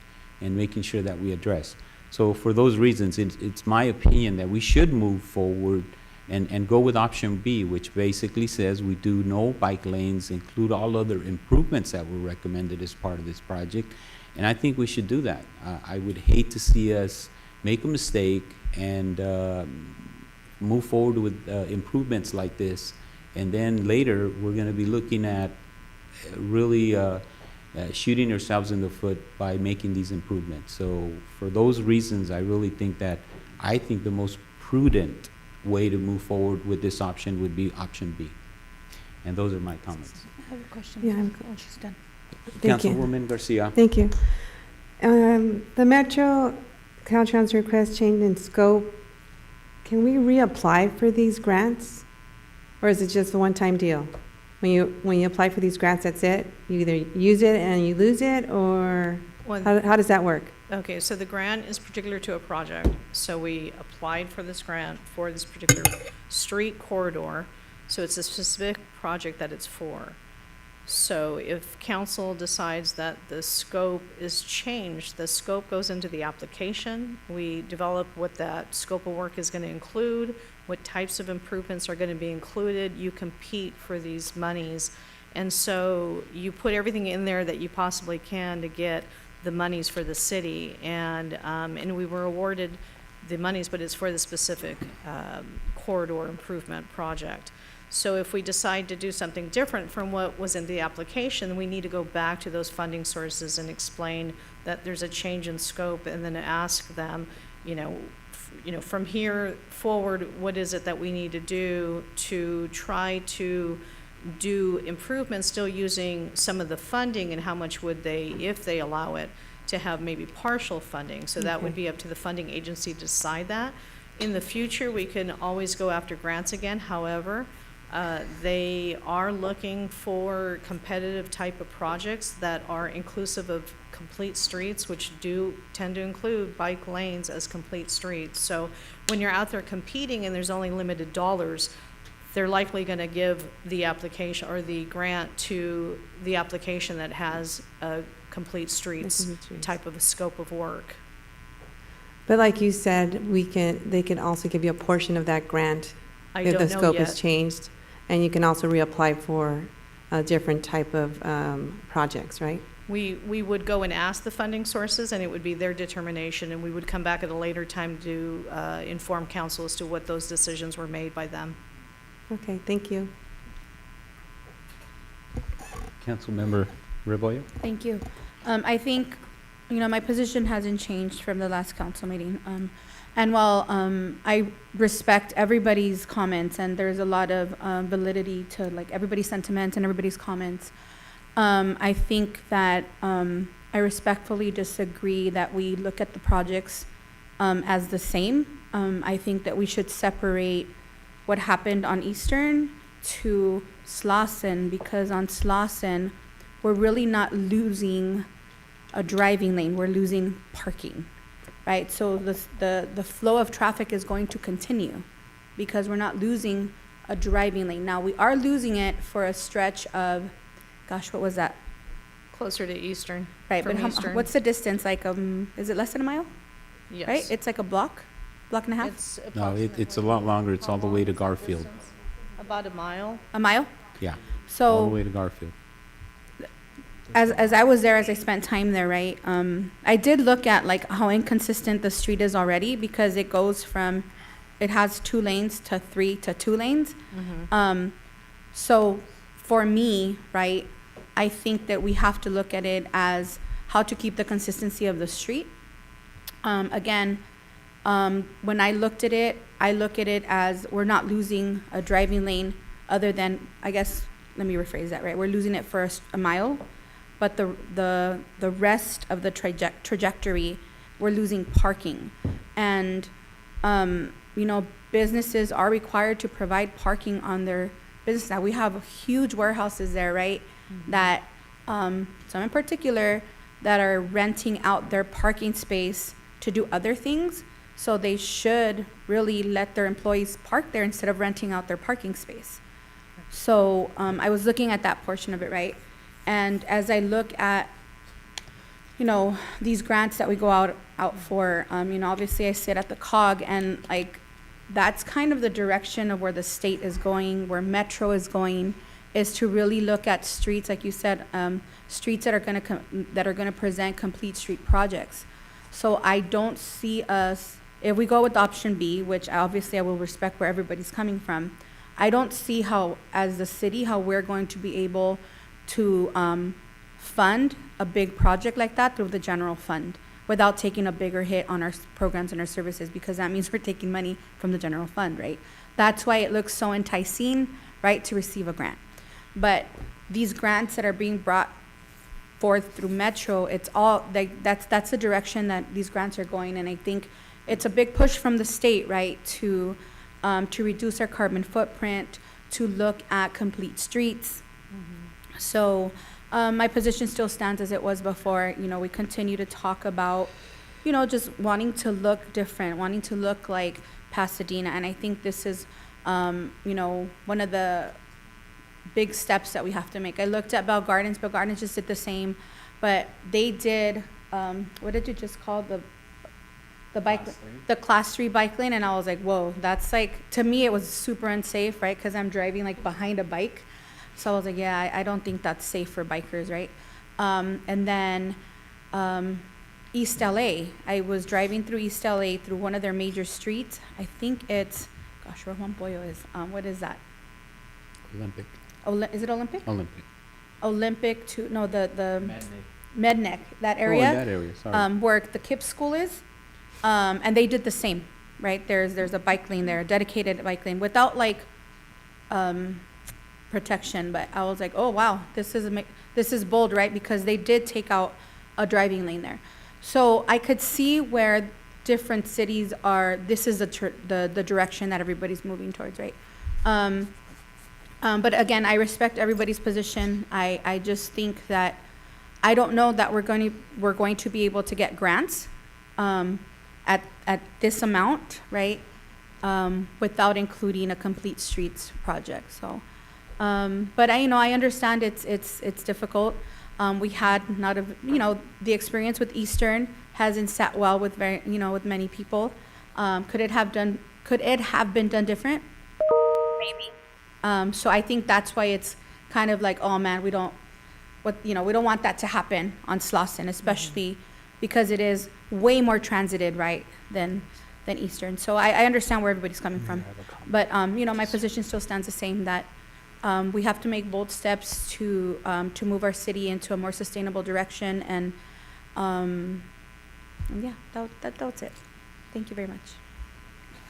and making sure that we address. So for those reasons, it's my opinion that we should move forward and go with option B, which basically says we do no bike lanes, include all other improvements that were recommended as part of this project. And I think we should do that. I would hate to see us make a mistake and move forward with improvements like this. And then later, we're going to be looking at really shooting ourselves in the foot by making these improvements. So for those reasons, I really think that the most prudent way to move forward with this option would be option B. And those are my comments. I have a question. Yeah, when she's done. Thank you. Councilwoman Garcia. Thank you. The Metro Caltrans request change in scope, can we reapply for these grants? Or is it just a one-time deal? When you apply for these grants, that's it? You either use it and you lose it, or how does that work? Okay, so the grant is particular to a project. So we applied for this grant for this particular street corridor. So it's a specific project that it's for. So if council decides that the scope is changed, the scope goes into the application. We develop what that scope of work is going to include, what types of improvements are going to be included. You compete for these monies. And so you put everything in there that you possibly can to get the monies for the city. And we were awarded the monies, but it's for the specific corridor improvement project. So if we decide to do something different from what was in the application, we need to go back to those funding sources and explain that there's a change in scope, and then ask them, from here forward, what is it that we need to do to try to do improvements, still using some of the funding, and how much would they, if they allow it, to have maybe partial funding. So that would be up to the funding agency to decide that. In the future, we can always go after grants again. However, they are looking for competitive type of projects that are inclusive of complete streets, which do tend to include bike lanes as complete streets. So when you're out there competing and there's only limited dollars, they're likely going to give the application or the grant to the application that has a complete streets type of a scope of work. But like you said, they can also give you a portion of that grant if the scope is changed. And you can also reapply for a different type of projects, right? We would go and ask the funding sources, and it would be their determination, and we would come back at a later time to inform council as to what those decisions were made by them. Okay, thank you. Councilmember Rebollo. Thank you. I think, my position hasn't changed from the last council meeting. And while I respect everybody's comments, and there's a lot of validity to everybody's sentiments and everybody's comments, I think that I respectfully disagree that we look at the projects as the same. I think that we should separate what happened on Eastern to Slauson, because on Slauson, we're really not losing a driving lane, we're losing parking. Right, so the flow of traffic is going to continue because we're not losing a driving lane. Now, we are losing it for a stretch of, gosh, what was that? Closer to Eastern. Right, but what's the distance? Is it less than a mile? Yes. Right, it's like a block and a half? No, it's a lot longer. It's all the way to Garfield. About a mile. A mile? Yeah, So all the way to Garfield. as I was there, as I spent time there, right, I did look at like how inconsistent the street is already, because it goes from, it has 2 lanes to 3 to 2 lanes. So for me, right, I think that we have to look at it as how to keep the consistency of the street. Again, when I looked at it, I look at it as we're not losing a driving lane other than, I guess, let me rephrase that, right? We're losing it for a mile, but the rest of the trajectory, we're losing parking. And, you know, businesses are required to provide parking on their business. Now, we have huge warehouses there, right? That, some in particular, that are renting out their parking space to do other things. So they should really let their employees park there instead of renting out their parking space. So I was looking at that portion of it, right? And as I look at, you know, these grants that we go out for, you know, obviously I sit at the COG, and like, that's kind of the direction of where the state is going, where Metro is going, is to really look at streets, like you said, streets that are gonna present complete street projects. So I don't see us, if we go with option B, which obviously I will respect where everybody's coming from, I don't see how, as the city, how we're going to be able to fund a big project like that through the general fund without taking a bigger hit on our programs and our services, because that means we're taking money from the general fund, right? That's why it looks so enticing, right, to receive a grant. But these grants that are being brought forth through Metro, it's all, like, that's the direction that these grants are going, and I think it's a big push from the state, right, to reduce our carbon footprint, to look at complete streets. So my position still stands as it was before. You know, we continue to talk about, you know, just wanting to look different, wanting to look like Pasadena, and I think this is, you know, one of the big steps that we have to make. I looked at Bell Gardens. Bell Gardens just did the same, but they did, what did you just call the bike, the class 3 bike lane, and I was like, whoa, that's like, to me it was super unsafe, right? Because I'm driving like behind a bike. So I was like, yeah, I don't think that's safe for bikers, right? And then East LA, I was driving through East LA through one of their major streets. I think it's, gosh, where Juan Pollo is. What is that? Olympic. Is it Olympic? Olympic. Olympic to, no, the Medneck, that area. Oh, that area, sorry. Where the KIPP school is. And they did the same, right? There's a bike lane there, a dedicated bike lane without like protection. But I was like, oh wow, this is bold, right? Because they did take out a driving lane there. So I could see where different cities are. This is the direction that everybody's moving towards, right? But again, I respect everybody's position. I just think that I don't know that we're going to be able to get grants at this amount, right? Without including a complete streets project. So, but I understand it's difficult. We had the experience with Eastern hasn't sat well with with many people. Could it have been done different? Maybe. So I think that's why it's kind of like, oh man, we don't want that to happen on Slauson, especially because it is way more transited, right, than Eastern. So I understand where everybody's coming from. But, my position still stands the same, that we have to make bold steps to move our city into a more sustainable direction. And yeah, that's it. Thank you very much.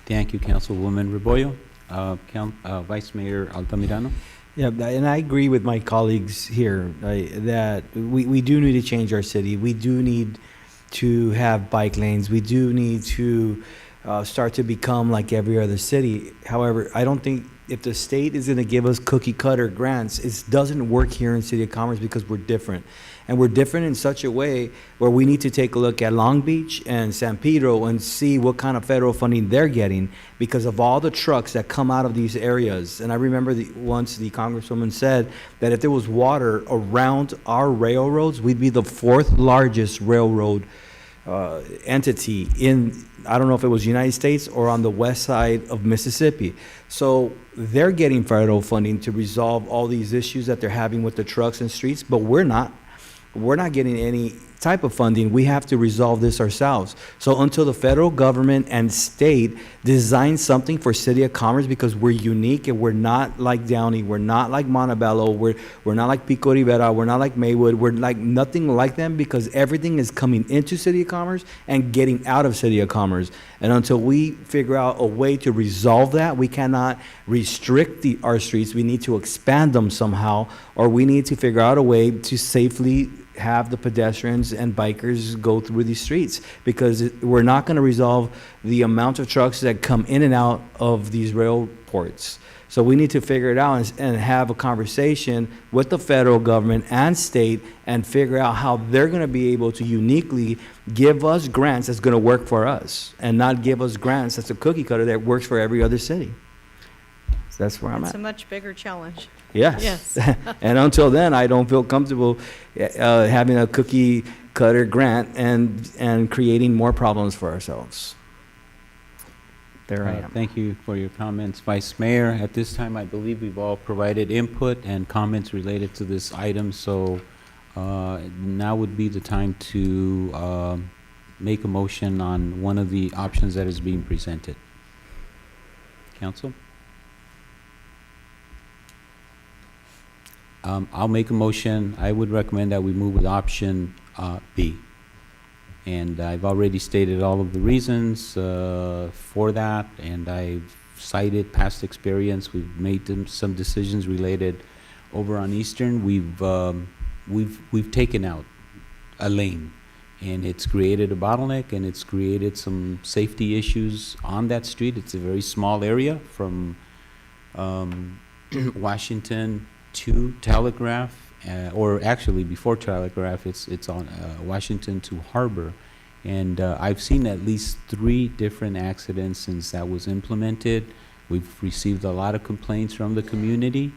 Thank you, Councilwoman Rebollo. Vice Mayor Altamirano. Yeah, and I agree with my colleagues here that we do need to change our city. We do need to have bike lanes. We do need to start to become like every other city. However, I don't think if the state is going to give us cookie cutter grants, it doesn't work here in City of Commerce because we're different. And we're different in such a way where we need to take a look at Long Beach and San Pedro and see what kind of federal funding they're getting because of all the trucks that come out of these areas. And I remember once the Congresswoman said that if there was water around our railroads, we'd be the 4th largest railroad entity in, I don't know if it was United States or on the west side of Mississippi. So they're getting federal funding to resolve all these issues that they're having with the trucks and streets, but we're not. we're not getting any type of funding. We have to resolve this ourselves. So until the federal government and state design something for City of Commerce, because we're unique and we're not like Downey, we're not like Montebello, we're not like Pico Rivera, we're not like Maywood, we're like nothing like them, because everything is coming into City of Commerce and getting out of City of Commerce. And until we figure out a way to resolve that, we cannot restrict our streets. We need to expand them somehow, or we need to figure out a way to safely have the pedestrians and bikers go through these streets, because we're not going to resolve the amount of trucks that come in and out of these rail ports. So we need to figure it out and have a conversation with the federal government and state and figure out how they're going to be able to uniquely give us grants that's going to work for us, and not give us grants that's a cookie cutter that works for every other city. So that's where I'm It's a at. much bigger challenge. Yes. Yes. And until then, I don't feel comfortable having a cookie cutter grant and creating more problems for ourselves. There I am. Thank you for your comments, Vice Mayor. At this time, I believe we've all provided input and comments related to this item, so now would be the time to make a motion on one of the options that is being presented. Council? I'll make a motion. I would recommend that we move with option B. And I've already stated all of the reasons for that, and I've cited past experience. We've made some decisions related over on Eastern. We've taken out a lane, and it's created a bottleneck, and it's created some safety issues on that street. It's a very small area from Washington to Telegraph, or actually before Telegraph, it's on Washington to Harbor. And I've seen at least 3 different accidents since that was implemented. We've received a lot of complaints from the community,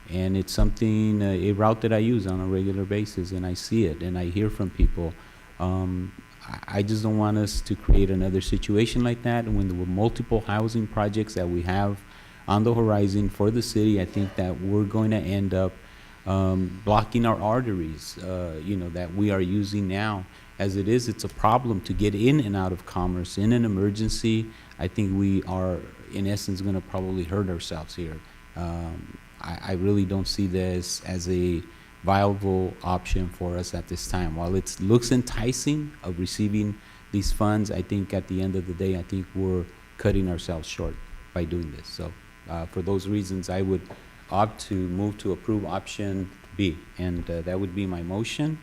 and it's something, a route that I use on a regular basis, and I see it, and I hear from people. I just don't want us to create another situation like that. And when there were multiple housing projects that we have on the horizon for the city, I think that we're going to end up blocking our arteries, that we are using now. As it is, it's a problem to get in and out of Commerce. In an emergency, I think we are, in essence, going to probably hurt ourselves here. I really don't see this as a viable option for us at this time. While it looks enticing of receiving these funds, I think at the end of the day, I think we're cutting ourselves short by doing this. So for those reasons, I would opt to move to approve option B, and that would be my motion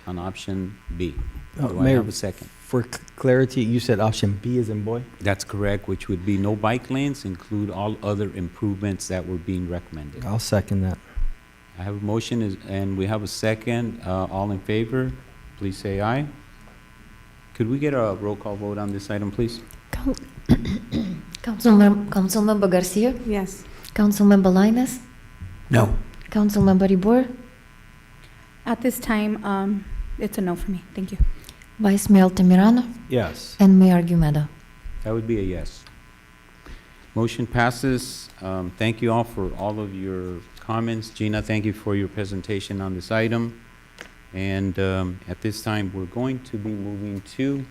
on option B. Do I Mayor, have a second? for clarity, you said option B as in boy? That's correct, which would be no bike lanes, include all other improvements that were being recommended. I'll second that. I have a motion, and we have a second. All in favor, please say aye. Could we get a roll call vote on this item, please? Councilmember Garcia? Yes. Councilmember Linus? No. Councilmember Ribor? At this time, it's a no for me. Thank you. Vice Mayor Altamirano? Yes. And Mayor Argumedo. That would be a yes. Motion passes. Thank you all for all of your comments. Gina, thank you for your presentation on this item. And at this time, we're going to be moving to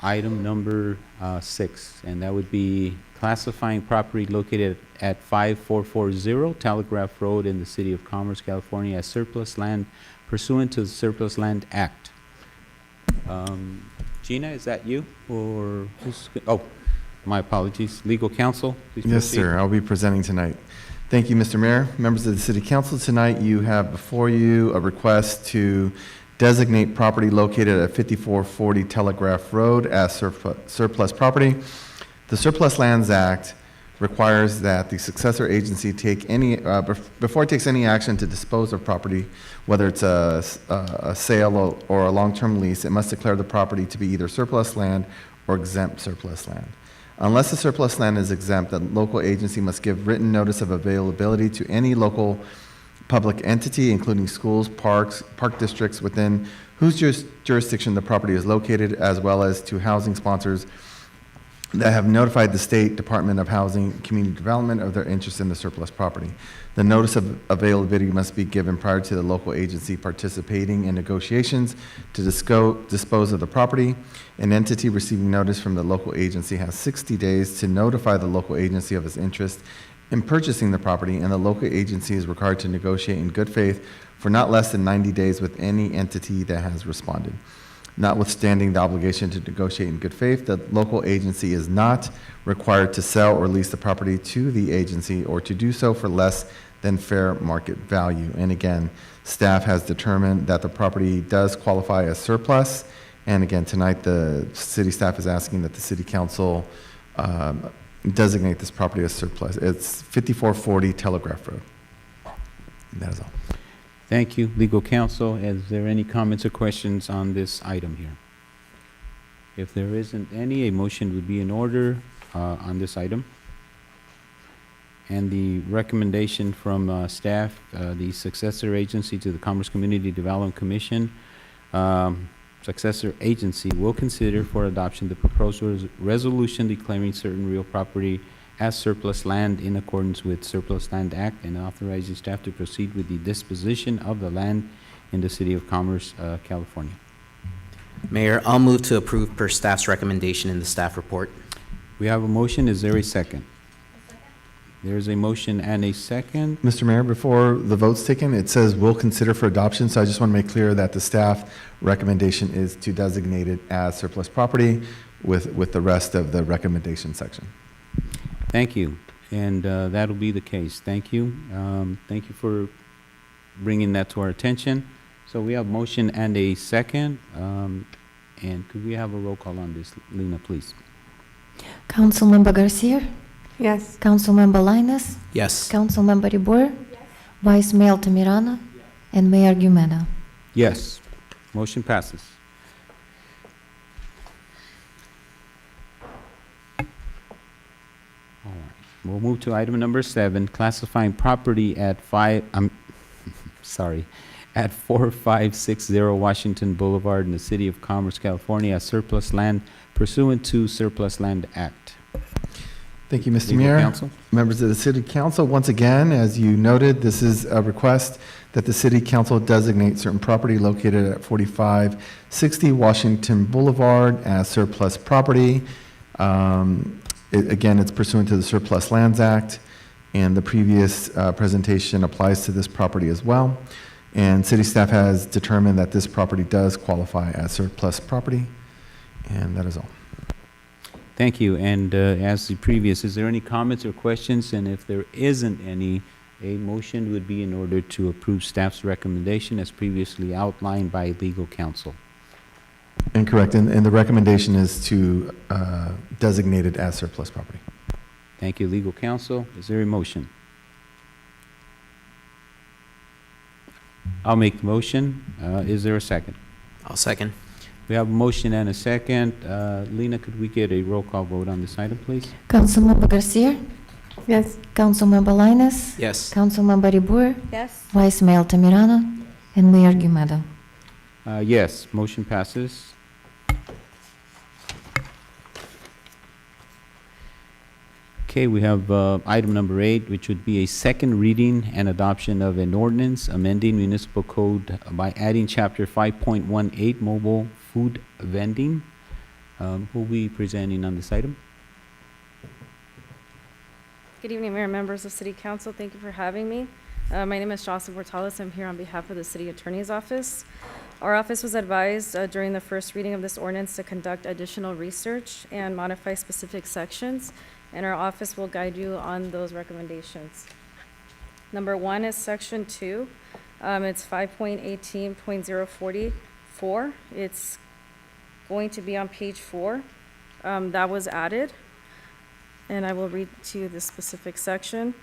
item number 6, and that would be classifying property located at 5440 Telegraph Road in the City of Commerce, California as surplus land pursuant to the Surplus Land Act. Gina, is that you, or who's, oh, my apologies, legal counsel, please proceed. Yes, sir. I'll be presenting tonight. Thank you, Mr. Mayor. Members of the City Council, tonight you have before you a request to designate property located at 5440 Telegraph Road as surplus property. The Surplus Lands Act requires that the successor agency take any, before it takes any action to dispose of property, whether it's a sale or a long-term lease, it must declare the property to be either surplus land or exempt surplus land. Unless the surplus land is exempt, the local agency must give written notice of availability to any local public entity, including schools, parks, park districts within whose jurisdiction the property is located, as well as to housing sponsors that have notified the State Department of Housing and Community Development of their interest in the surplus property. The notice of availability must be given prior to the local agency participating in negotiations to dispose of the property. An entity receiving notice from the local agency has 60 days to notify the local agency of its interest in purchasing the property, and the local agency is required to negotiate in good faith for not less than 90 days with any entity that has responded. Notwithstanding the obligation to negotiate in good faith, the local agency is not required to sell or lease the property to the agency or to do so for less than fair market value. And again, staff has determined that the property does qualify as surplus. And again, tonight, the city staff is asking that the city council designate this property as surplus. It's 5440 Telegraph Road. And that is all. Thank you, legal counsel. Is there any comments or questions on this item here? If there isn't any, a motion would be in order on this item. And the recommendation from staff, the successor agency to the Commerce Community Development Commission, successor agency will consider for adoption the proposed resolution declaring certain real property as surplus land in accordance with Surplus Land Act and authorizing staff to proceed with the disposition of the land in the City of Commerce, California. Mayor, I'll move to approve per staff's recommendation in the staff report. We have a motion. Is there a second? There's a motion and a second. Mr. Mayor, before the vote's taken, it says will consider for adoption, so I just want to make clear that the staff recommendation is to designate it as surplus property with the rest of the recommendation section. Thank you. And that'll be the case. Thank you. Thank you for bringing that to our attention. So we have motion and a second. And could we have a roll call on this, Lena, please? Councilmember Garcia? Yes. Councilmember Linus? Yes. Councilmember DeBoer? Vice Mayor Tamirano? And Mayor Gumeda? Yes. Motion passes. All right. We'll move to item number 7, classifying property at at 4560 Washington Boulevard in the City of Commerce, California as surplus land pursuant to Surplus Land Act. Thank you, Mr. Legal Mayor. counsel. Members of the City Council, once again, as you noted, this is a request that the City Council designate certain property located at 4560 Washington Boulevard as surplus property. Again, it's pursuant to the Surplus Lands Act, and the previous presentation applies to this property as well. And city staff has determined that this property does qualify as surplus property, and that is all. Thank you. And as the previous, is there any comments or questions? And if there isn't any, a motion would be in order to approve staff's recommendation as previously outlined by legal counsel. Incorrect, and the recommendation is to designate it as surplus property. Thank you, legal counsel. Is there a motion? I'll make the motion. Is there a second? I'll second. We have a motion and a second. Lena, could we get a roll call vote on this item, please? Councilmember Garcia? Yes. Councilmember Linus? Yes. Councilmember DeBoer? Yes. Vice Mayor Tamirano? And Mayor Gumeda? Yes, motion passes. Okay, we have item number 8, which would be a second reading and adoption of an ordinance amending municipal code by adding chapter 5.18 mobile food vending. Who will be presenting on this item? Good evening, Mayor, members of City Council. Thank you for having me. My name is Jocelyn Portales. I'm here on behalf of the City Attorney's Office. Our office was advised during the first reading of this ordinance to conduct additional research and modify specific sections, and our office will guide you on those recommendations. Number 1 is Section 2. It's 5.18.044. It's going to be on page 4. That was added, and I will read to you the specific section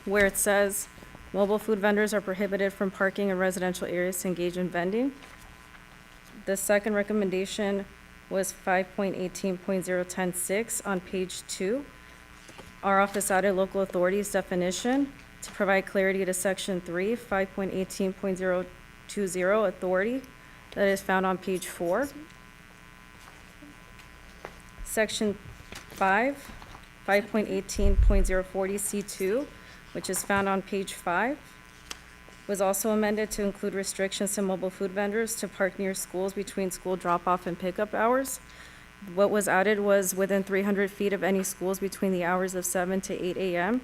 where it says, mobile food vendors are prohibited from parking in residential areas to engage in vending. The second recommendation was 5.18.010.6 on page 2. Our office added local authorities definition to provide clarity to section 3, 5.18.020 authority that is found on page 4. Section 5.18.040C2, which is found on page 5, was also amended to include restrictions to mobile food vendors to park near schools between school drop-off and pickup hours. What was added was within 300 feet of any schools between the hours of 7 to 8 a.m.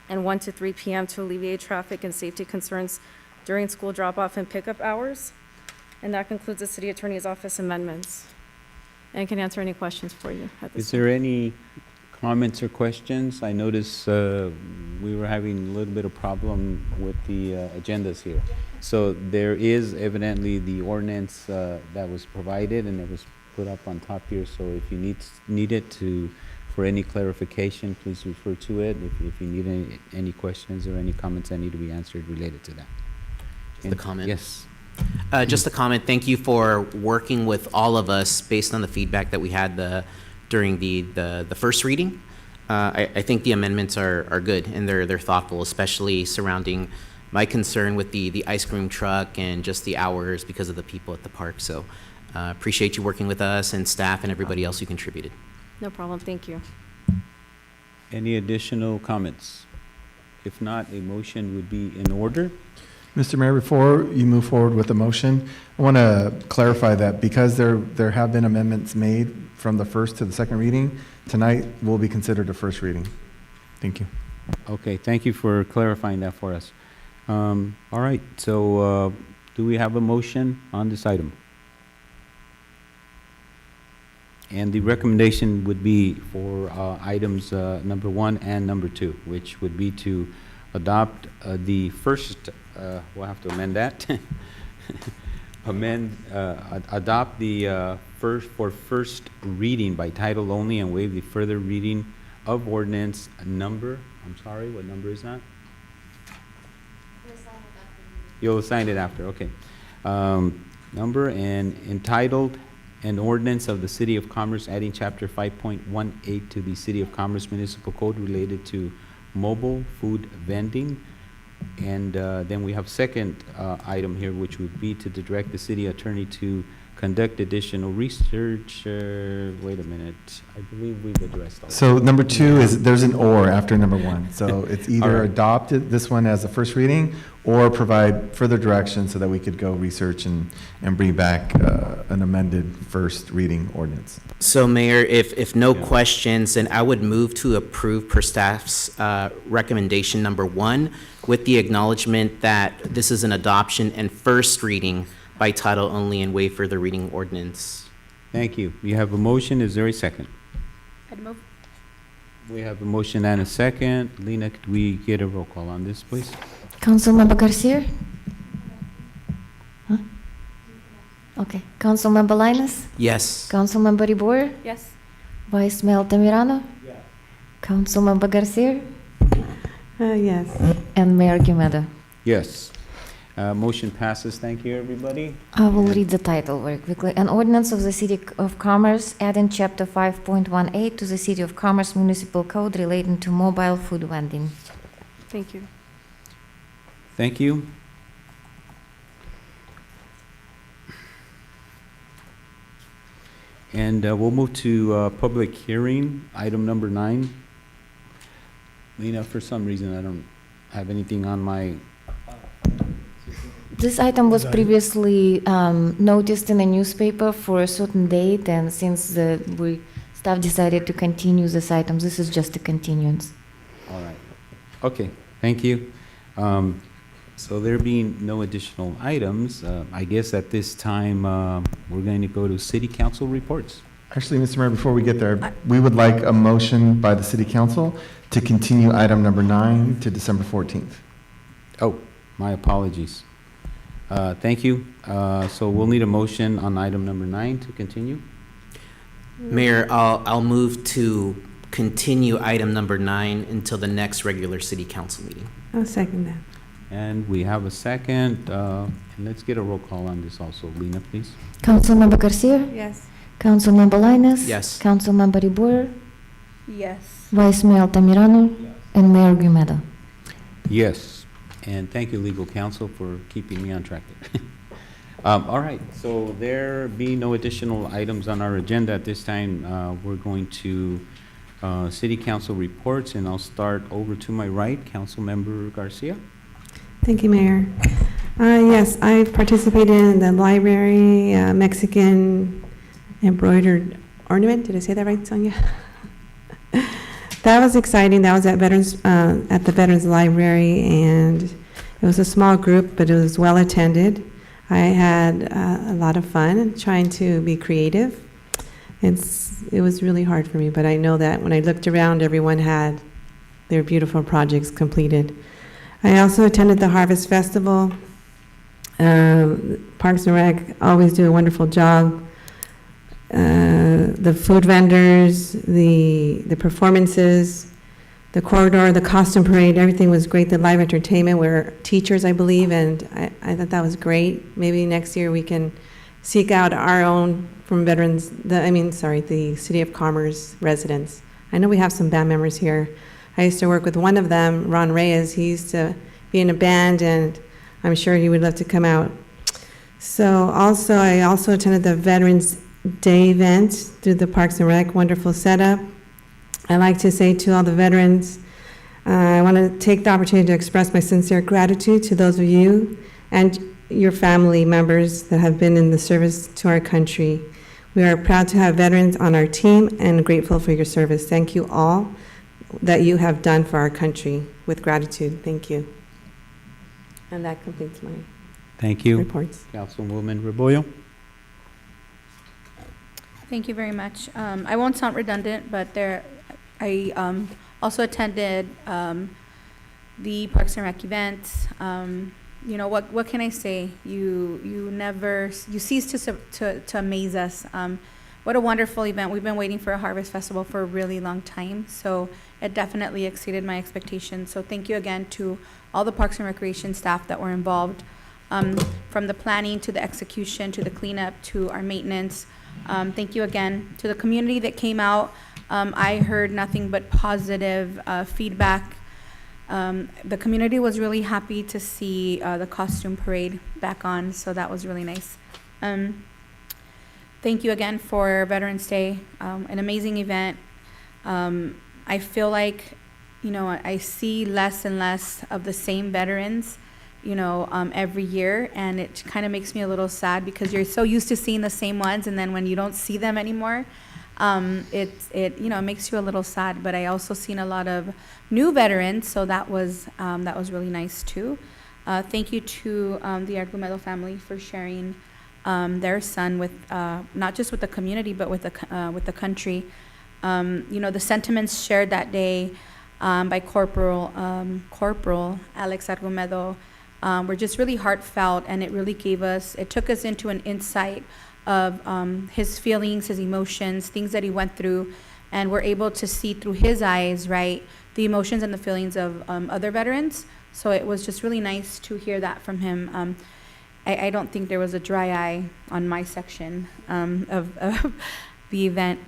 and 1 to 3 p.m. to alleviate traffic and safety concerns during school drop-off and pickup hours. And that concludes the city attorney's office amendments. And I can answer any questions for you at this Is time. there any comments or questions? I noticed we were having a little bit of problem with the agendas here. So there is evidently the ordinance that was provided and it was put up on top here. So if you need it for any clarification, please refer to it. If you need any questions or any comments that need to be answered related to that. The comment? Yes. Just a comment. Thank you for working with all of us based on the feedback that we had during the first reading. I think the amendments are good and they're thoughtful, especially surrounding my concern with the ice cream truck and just the hours because of the people at the park. So appreciate you working with us and staff and everybody else who contributed. No problem, thank you. Any additional comments? If not, a motion would be in order. Mr. Mayor, before you move forward with the motion, I want to clarify that because there have been amendments made from the first to the second reading, tonight will be considered a first reading. Thank you. Okay, thank you for clarifying that for us. All right, so do we have a motion on this item? And the recommendation would be for items number 1 and number 2, which would be to adopt the first, we'll have to amend that. Adopt the first reading by title only and waive the further reading of ordinance number, I'm sorry, what number is that? You'll sign it after, okay. Number and entitled, an ordinance of the City of Commerce adding Chapter 5.18 to the City of Commerce Municipal Code related to mobile food vending. And then we have second item here, which would be to direct the city attorney to conduct additional research. Wait a minute, I believe we've addressed all. So number 2 is, there's an or after number 1. So it's All either right. adopted this one as a first reading or provide further direction so that we could go research and bring back an amended first reading ordinance. So Mayor, if no questions, then I would move to approve per staff's recommendation number 1 with the acknowledgement that this is an adoption and first reading by title only and waive further reading ordinance. Thank you. We have a motion, is there a second? I'd move. We have a motion and a second. Lena, could we get a roll call on this, please? Councilmember Garcia? Huh? Okay. Councilmember Linus? Yes. Councilmember Ribor? Yes. Vice Mayor Tamirano? Yes. Councilmember Garcia? Yes. And Mayor Gumedo. Yes. Motion passes. Thank you, everybody. I will read the title very quickly. An ordinance of the City of Commerce adding Chapter 5.18 to the City of Commerce Municipal Code relating to mobile food vending. Thank you. Thank you. And we'll move to public hearing, item number 9. Lena, for some reason, I don't have anything on my, This item was previously noticed in a newspaper for a certain date, and since staff decided to continue this item, this is just a continuance. all right. Okay, thank you. So there being no additional items, I guess at this time, we're going to go to city council reports. Actually, Mr. Mayor, before we get there, we would like a motion by the city council to continue item number 9 to December 14th. Oh, my apologies. Thank you. So we'll need a motion on item number 9 to continue. Mayor, I'll move to continue item number 9 until the next regular city council meeting. I'll second that. And we have a second. And let's get a roll call on this also. Lena, please. Councilmember Garcia? Yes. Councilmember Linus? Yes. Councilmember Ribor? Yes. Vice Mayor Tamirano? And Mayor Gumedo. Yes. And thank you, legal counsel, for keeping me on track there. All right, so there being no additional items on our agenda at this time, we're going to city council reports, and I'll start over to my right, Councilmember Garcia. Thank you, Mayor. Yes, I've participated in the library Mexican embroidered ornament. Did I say that right, Sonia? That was exciting. That was at the Veterans Library, and it was a small group, but it was well attended. I had a lot of fun trying to be creative. It was really hard for me, but I know that when I looked around, everyone had their beautiful projects completed. I also attended the Harvest Festival. Parks and Rec always do a wonderful job. The food vendors, the performances, the corridor, the costume parade, everything was great. The live entertainment were teachers, I believe, and I thought that was great. Maybe next year we can seek out our own from veterans, the City of Commerce residents. I know we have some band members here. I used to work with one of them, Ron Reyes. He used to be in a band, and I'm sure he would love to come out. So I also attended the Veterans Day event through the Parks and Rec, wonderful setup. I like to say to all the veterans, I want to take the opportunity to express my sincere gratitude to those of you and your family members that have been in the service to our country. We are proud to have veterans on our team and grateful for your service. Thank you all that you have done for our country. With gratitude, thank you. And that completes my Thank you. reports. Councilwoman Rebollo. Thank you very much. I won't sound redundant, but I also attended the Parks and Rec event. What can I say? You cease to amaze us. What a wonderful event. We've been waiting for a Harvest Festival for a really long time, so it definitely exceeded my expectations. So thank you again to all the Parks and Recreation staff that were involved, from the planning to the execution to the cleanup to our maintenance. Thank you again to the community that came out. I heard nothing but positive feedback. The community was really happy to see the costume parade back on, so that was really nice. Thank you again for Veterans Day, an amazing event. I feel like, I see less and less of the same veterans, every year, and it kind of makes me a little sad because you're so used to seeing the same ones, and then when you don't see them anymore, it makes you a little sad. But I also seen a lot of new veterans, so that was really nice too. Thank you to the Argumedo family for sharing their son with not just with the community but with the country. The sentiments shared that day by Corporal Alex Argumedo were just really heartfelt, and it took us into an insight of his feelings, his emotions, things that he went through, and we're able to see through his eyes, right, the emotions and the feelings of other veterans. So it was just really nice to hear that from him. I don't think there was a dry eye on my section of the event.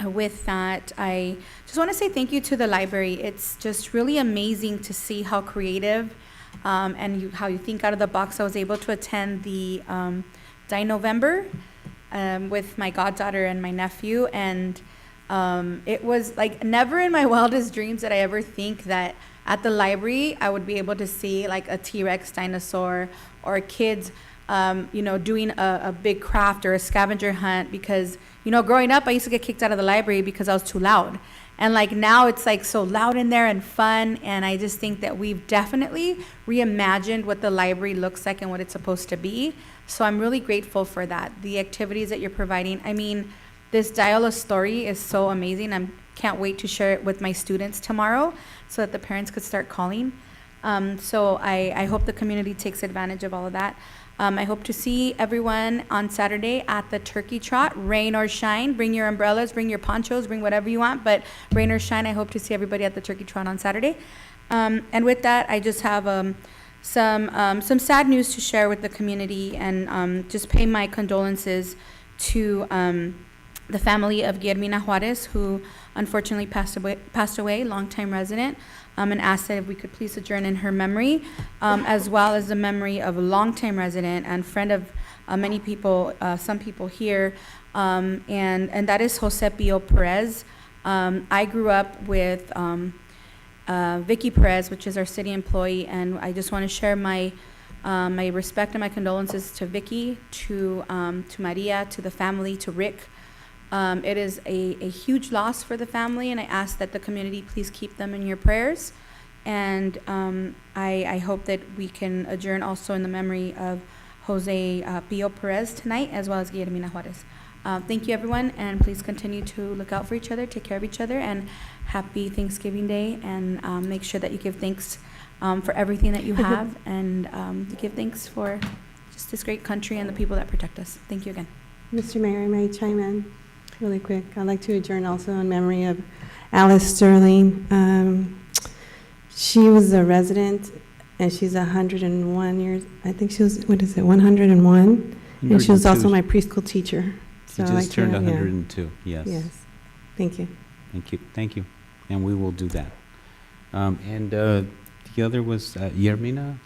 With that, I just want to say thank you to the library. It's just really amazing to see how creative and how you think out of the box. I was able to attend the Dine-November with my goddaughter and my nephew, and it was like never in my wildest dreams did I ever think that at the library I would be able to see like a T-Rex dinosaur or kids doing a big craft or a scavenger hunt, because growing up I used to get kicked out of the library because I was too loud. And like now it's like so loud in there and fun, and I just think that we've definitely reimagined what the library looks like and what it's supposed to be. So I'm really grateful for that. The activities that you're providing. I mean, this Dial a Story is so amazing. I can't wait to share it with my students tomorrow so that the parents could start calling. So I hope the community takes advantage of all of that. I hope to see everyone on Saturday at the Turkey Trot, rain or shine. Bring your umbrellas, bring your ponchos, bring whatever you want, but rain or shine, I hope to see everybody at the Turkey Trot on Saturday. And with that, I just have some sad news to share with the community, and just pay my condolences to the family of Guillermina Juarez, who unfortunately passed away, longtime resident, and asked that if we could please adjourn in her memory, as well as the memory of a longtime resident and friend of many people, some people here, and that is Jose Pio Perez. I grew up with Vicky Perez, which is our city employee, and I just want to share my my respect and my condolences to Vicky, to Maria, to the family, to Rick. It is a huge loss for the family, and I ask that the community please keep them in your prayers. And I hope that we can adjourn also in the memory of Jose Pio Perez tonight, as well as Guillermina Juarez. Thank you, everyone, and please continue to look out for each other, take care of each other, and happy Thanksgiving Day, and make sure that you give thanks for everything that you have, and give thanks for just this great country and the people that protect us. Thank you again. Mr. Mayor, may I chime in really quick? I'd like to adjourn also in memory of Alice Sterling. She was a resident, and she's 101 years. I think she was, 101? And she was also my preschool teacher. She just turned 102, yes. Yes. Thank you. Thank you, thank you. And we will do that. And the other was Guillermina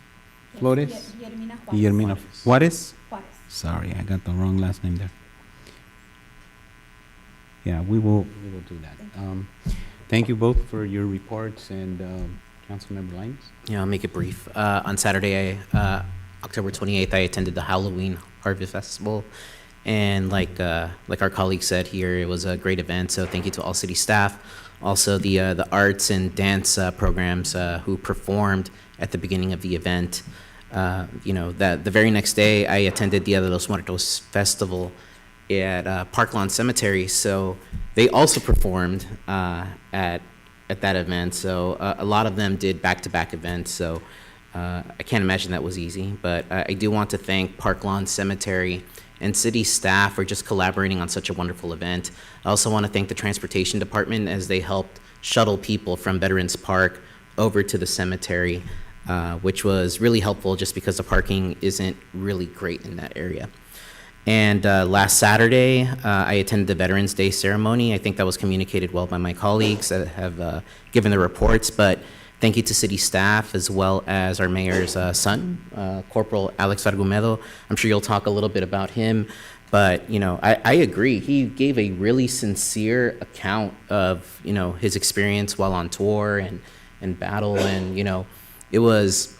Flores? Guillermina Juarez? Sorry, I got the wrong last name there. Yeah, we will do that. Thank you both for your reports, and Councilmember Lines? Yeah, I'll make it brief. On Saturday, October 28th, I attended the Halloween Harvest Festival. And like our colleague said here, it was a great event. So thank you to all city staff, also the arts and dance programs who performed at the beginning of the event. That the very next day, I attended Dia de los Muertos Festival at Park Lawn Cemetery. So they also performed at that event. So a lot of them did back-to-back events. So I can't imagine that was easy. But I do want to thank Park Lawn Cemetery and city staff for just collaborating on such a wonderful event. I also want to thank the transportation department as they helped shuttle people from Veterans Park over to the cemetery, which was really helpful just because the parking isn't really great in that area. And last Saturday, I attended the Veterans Day ceremony. I think that was communicated well by my colleagues that have given the reports, but thank you to city staff as well as our mayor's son, Corporal Alex Argumedo. I'm sure you'll talk a little bit about him, but I agree. He gave a really sincere account of his experience while on tour and battle, and it was.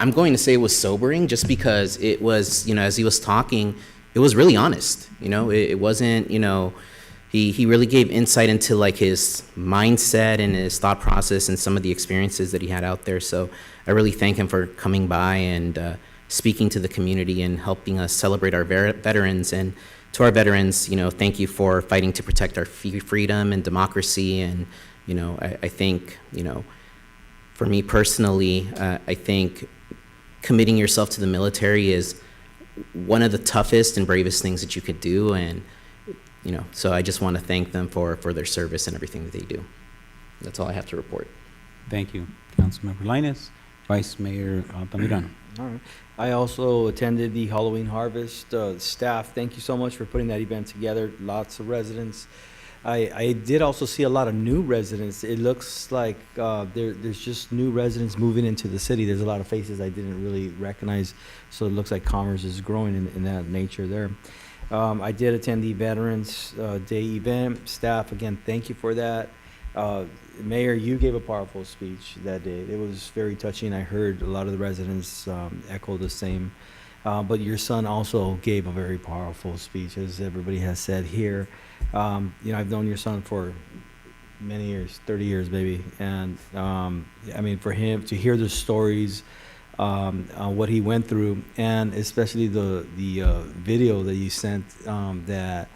I'm going to say it was sobering, just because it was as he was talking, it was really honest. It wasn't He really gave insight into his mindset and his thought process and some of the experiences that he had out there. So I really thank him for coming by and speaking to the community and helping us celebrate our veterans. And to our veterans, thank you for fighting to protect our freedom and democracy. And I think for me personally, I think committing yourself to the military is one of the toughest and bravest things that you could do. And so I just want to thank them for their service and everything that they do. That's all I have to report. Thank you, Councilmember Lainez. Vice Mayor Altamirano. All right. I also attended the Halloween Harvest. Staff, thank you so much for putting that event together. Lots of residents. I did also see a lot of new residents. It looks like there's just new residents moving into the city. There's a lot of faces I didn't really recognize, so it looks like commerce is growing in that nature there. I did attend the Veterans Day event. Staff, again, thank you for that. Mayor, you gave a powerful speech that day. It was very touching. I heard a lot of the residents echo the same. But your son also gave a very powerful speech, as everybody has said here. I've known your son for many years, 30 years maybe. And for him to hear the stories, what he went through, and especially the video that you sent that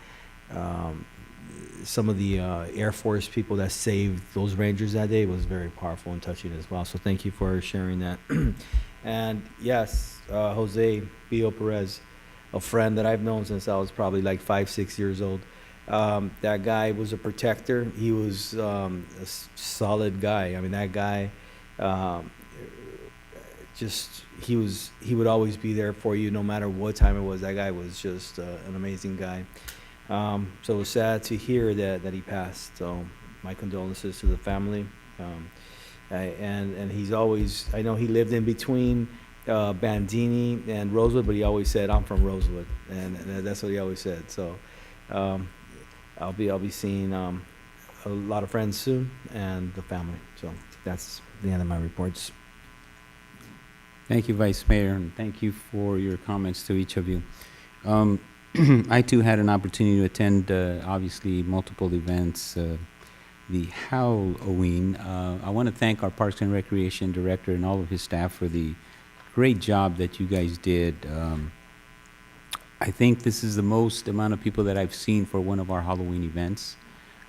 some of the Air Force people that saved those Rangers that day was very powerful and touching as well. So thank you for sharing that. And yes, Jose Pio Perez, a friend that I've known since I was probably like 5-6 years old. That guy was a protector. He was a solid guy. That guy he would always be there for you no matter what time it was. That guy was just an amazing guy. So it was sad to hear that he passed. So my condolences to the family. And he's always, I know he lived in between Bandini and Rosewood, but he always said, I'm from Rosewood, and that's what he always said. So I'll be seeing a lot of friends soon and the family. So that's the end of my reports. Thank you, Vice Mayor, and thank you for your comments to each of you. I too had an opportunity to attend, obviously, multiple events. The Halloween. I want to thank our Parks and Recreation Director and all of his staff for the great job that you guys did. I think this is the most amount of people that I've seen for one of our Halloween events.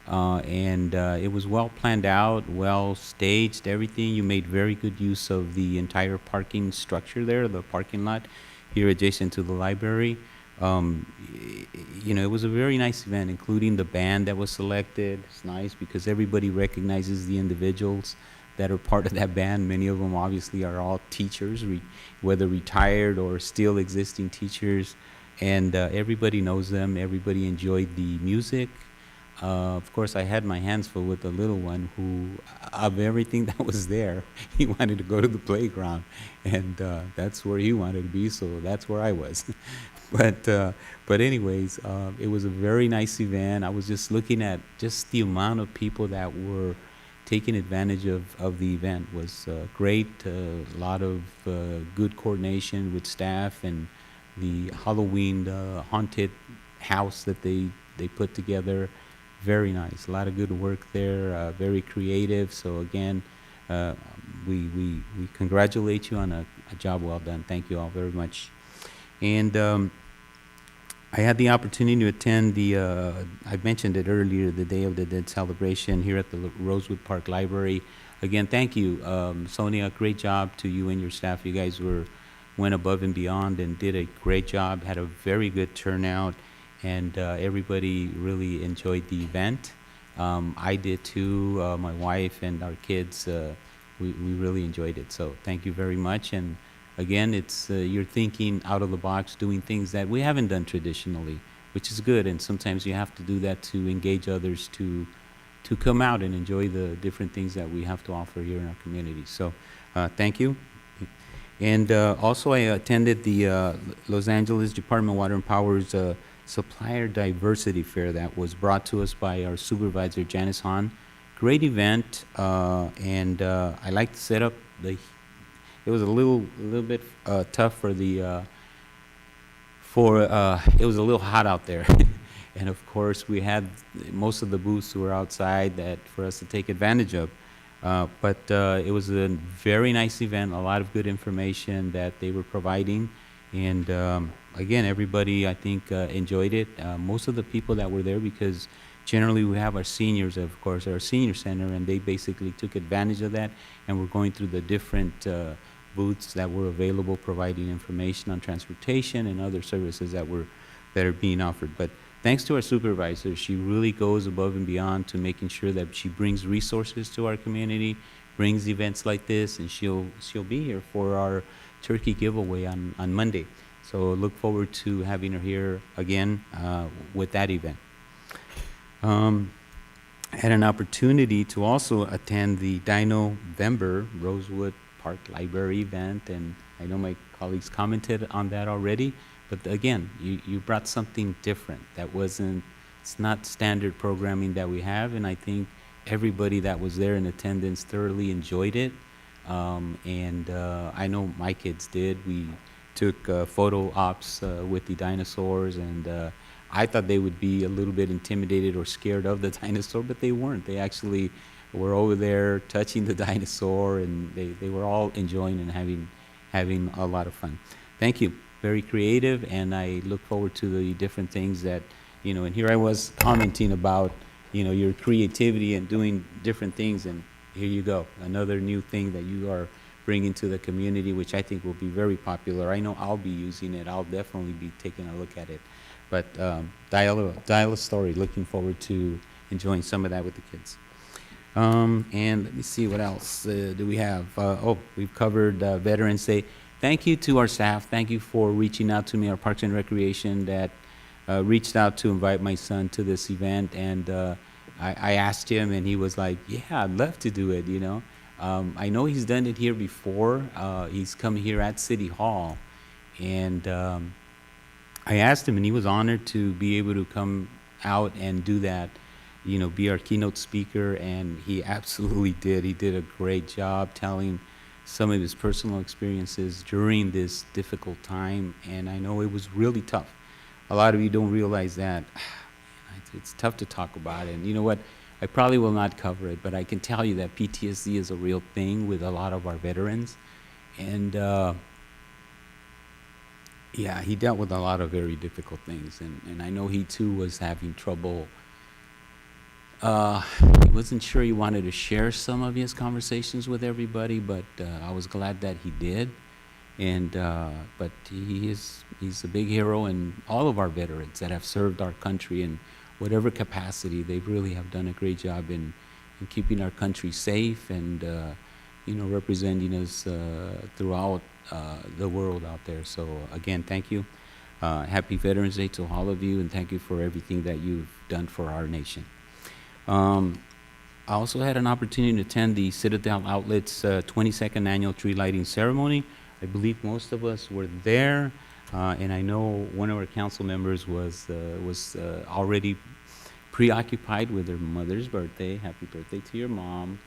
And it was well planned out, well staged, everything. You made very good use of the entire parking structure there, the parking lot here adjacent to the library. You know, it was a very nice event, including the band that was selected. It's nice because everybody recognizes the individuals that are part of that band. Many of them obviously are all teachers, whether retired or still existing teachers. And everybody knows them. Everybody enjoyed the music. Of course, I had my hands full with the little one who, of everything that was there, he wanted to go to the playground. And that's where he wanted to be, so that's where I was. But anyways, it was a very nice event. I was just looking at just the amount of people that were taking advantage of the event was great. A lot of good coordination with staff and the Halloween haunted house that they put together. Very nice. A lot of good work there. Very creative. So again, we congratulate you on a job well done. Thank you all very much. And I had the opportunity to attend I mentioned it earlier, the Day of the Dead celebration here at the Rosewood Park Library. Again, thank you, Sonia. Great job to you and your staff. You guys went above and beyond and did a great job. Had a very good turnout, and everybody really enjoyed the event. I did too. My wife and our kids, we really enjoyed it. So thank you very much. And again, it's you're thinking out of the box, doing things that we haven't done traditionally, which is good. And sometimes you have to do that to engage others to come out and enjoy the different things that we have to offer here in our community. So thank you. And also I attended the Los Angeles Department of Water and Power's Supplier Diversity Fair that was brought to us by our supervisor, Janice Hahn. Great event, and I like the setup. It was a little bit tough for it was a little hot out there. And of course, we had most of the booths were outside for us to take advantage of. But it was a very nice event, a lot of good information that they were providing. And again, everybody, I think, enjoyed it. Most of the people that were there, because generally we have our seniors, of course, our senior center, and they basically took advantage of that. And we're going through the different booths that were available, providing information on transportation and other services that are being offered. But thanks to our supervisor, she really goes above and beyond to making sure that she brings resources to our community, brings events like this, and she'll be here for our turkey giveaway on Monday. So look forward to having her here again with that event. I had an opportunity to also attend the Dino-Vember Rosewood Park Library event, and I know my colleagues commented on that already. But again, you brought something different. It's not standard programming that we have, and I think everybody that was there in attendance thoroughly enjoyed it. And I know my kids did. We took photo ops with the dinosaurs, and I thought they would be a little bit intimidated or scared of the dinosaur, but they weren't. They actually were over there touching the dinosaur, and they were all enjoying and having a lot of fun. Thank you. Very creative, and I look forward to the different things that, and here I was commenting about, your creativity and doing different things, and here you go, another new thing that you are bringing to the community, which I think will be very popular. I know I'll be using it. I'll definitely be taking a look at it. But Dial a Story, looking forward to enjoying some of that with the kids. And let me see, what else do we have? We've covered Veterans Day. Thank you to our staff. Thank you for reaching out to me, our Parks and Recreation, that reached out to invite my son to this event. And I asked him, and he was like, yeah, I'd love to do it, you know. I know he's done it here before. He's come here at City Hall. And I asked him, and he was honored to be able to come out and do that, you know, be our keynote speaker, and he absolutely did. He did a great job telling some of his personal experiences during this difficult time, and I know it was really tough. A lot of you don't realize that. It's tough to talk about it, and you know what? I probably will not cover it, but I can tell you that PTSD is a real thing with a lot of our veterans, and yeah, he dealt with a lot of very difficult things, and I know he too was having trouble. He wasn't sure he wanted to share some of his conversations with everybody, but I was glad that he did. And but he's a big hero, and all of our veterans that have served our country in whatever capacity, they really have done a great job in keeping our country safe and you know, representing us throughout the world out there. So again, thank you. Happy Veterans Day to all of you, and thank you for everything that you've done for our nation. I also had an opportunity to attend the Citadel Outlets 22nd Annual Tree Lighting Ceremony. I believe most of us were there, and I know one of our council members was already preoccupied with her mother's birthday. Happy birthday to your mom.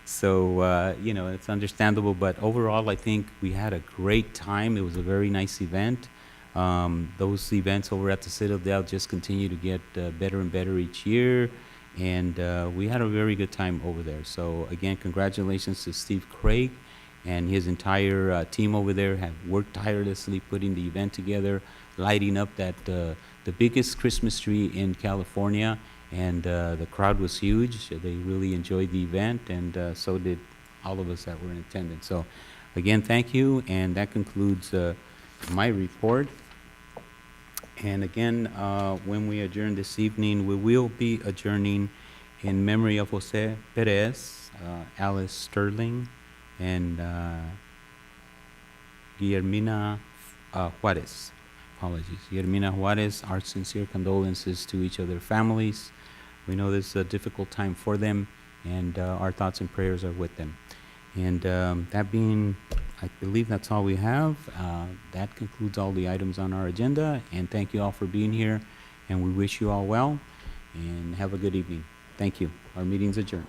So, you know, it's understandable, but overall, I think we had a great time. It was a very nice event. Those events over at the Citadel just continue to get better and better each year, and we had a very good time over there. So again, congratulations to Steve Craig and his entire team over there. Have worked tirelessly putting the event together, lighting up that the biggest Christmas tree in California, and the crowd was huge. They really enjoyed the event, and so did all of us that were in attendance. So again, thank you, and that concludes my report. And again, when we adjourn this evening, we will be adjourning in memory of Jose Perez, Alice Sterling, and Guillermina Juarez. Apologies. Guillermina Juarez, our sincere condolences to each of their families. We know this is a difficult time for them, and our thoughts and prayers are with them. And that being, I believe that's all we have. That concludes all the items on our agenda, and thank you all for being here, and we wish you all well, and have a good evening. Thank you. Our meeting's adjourned.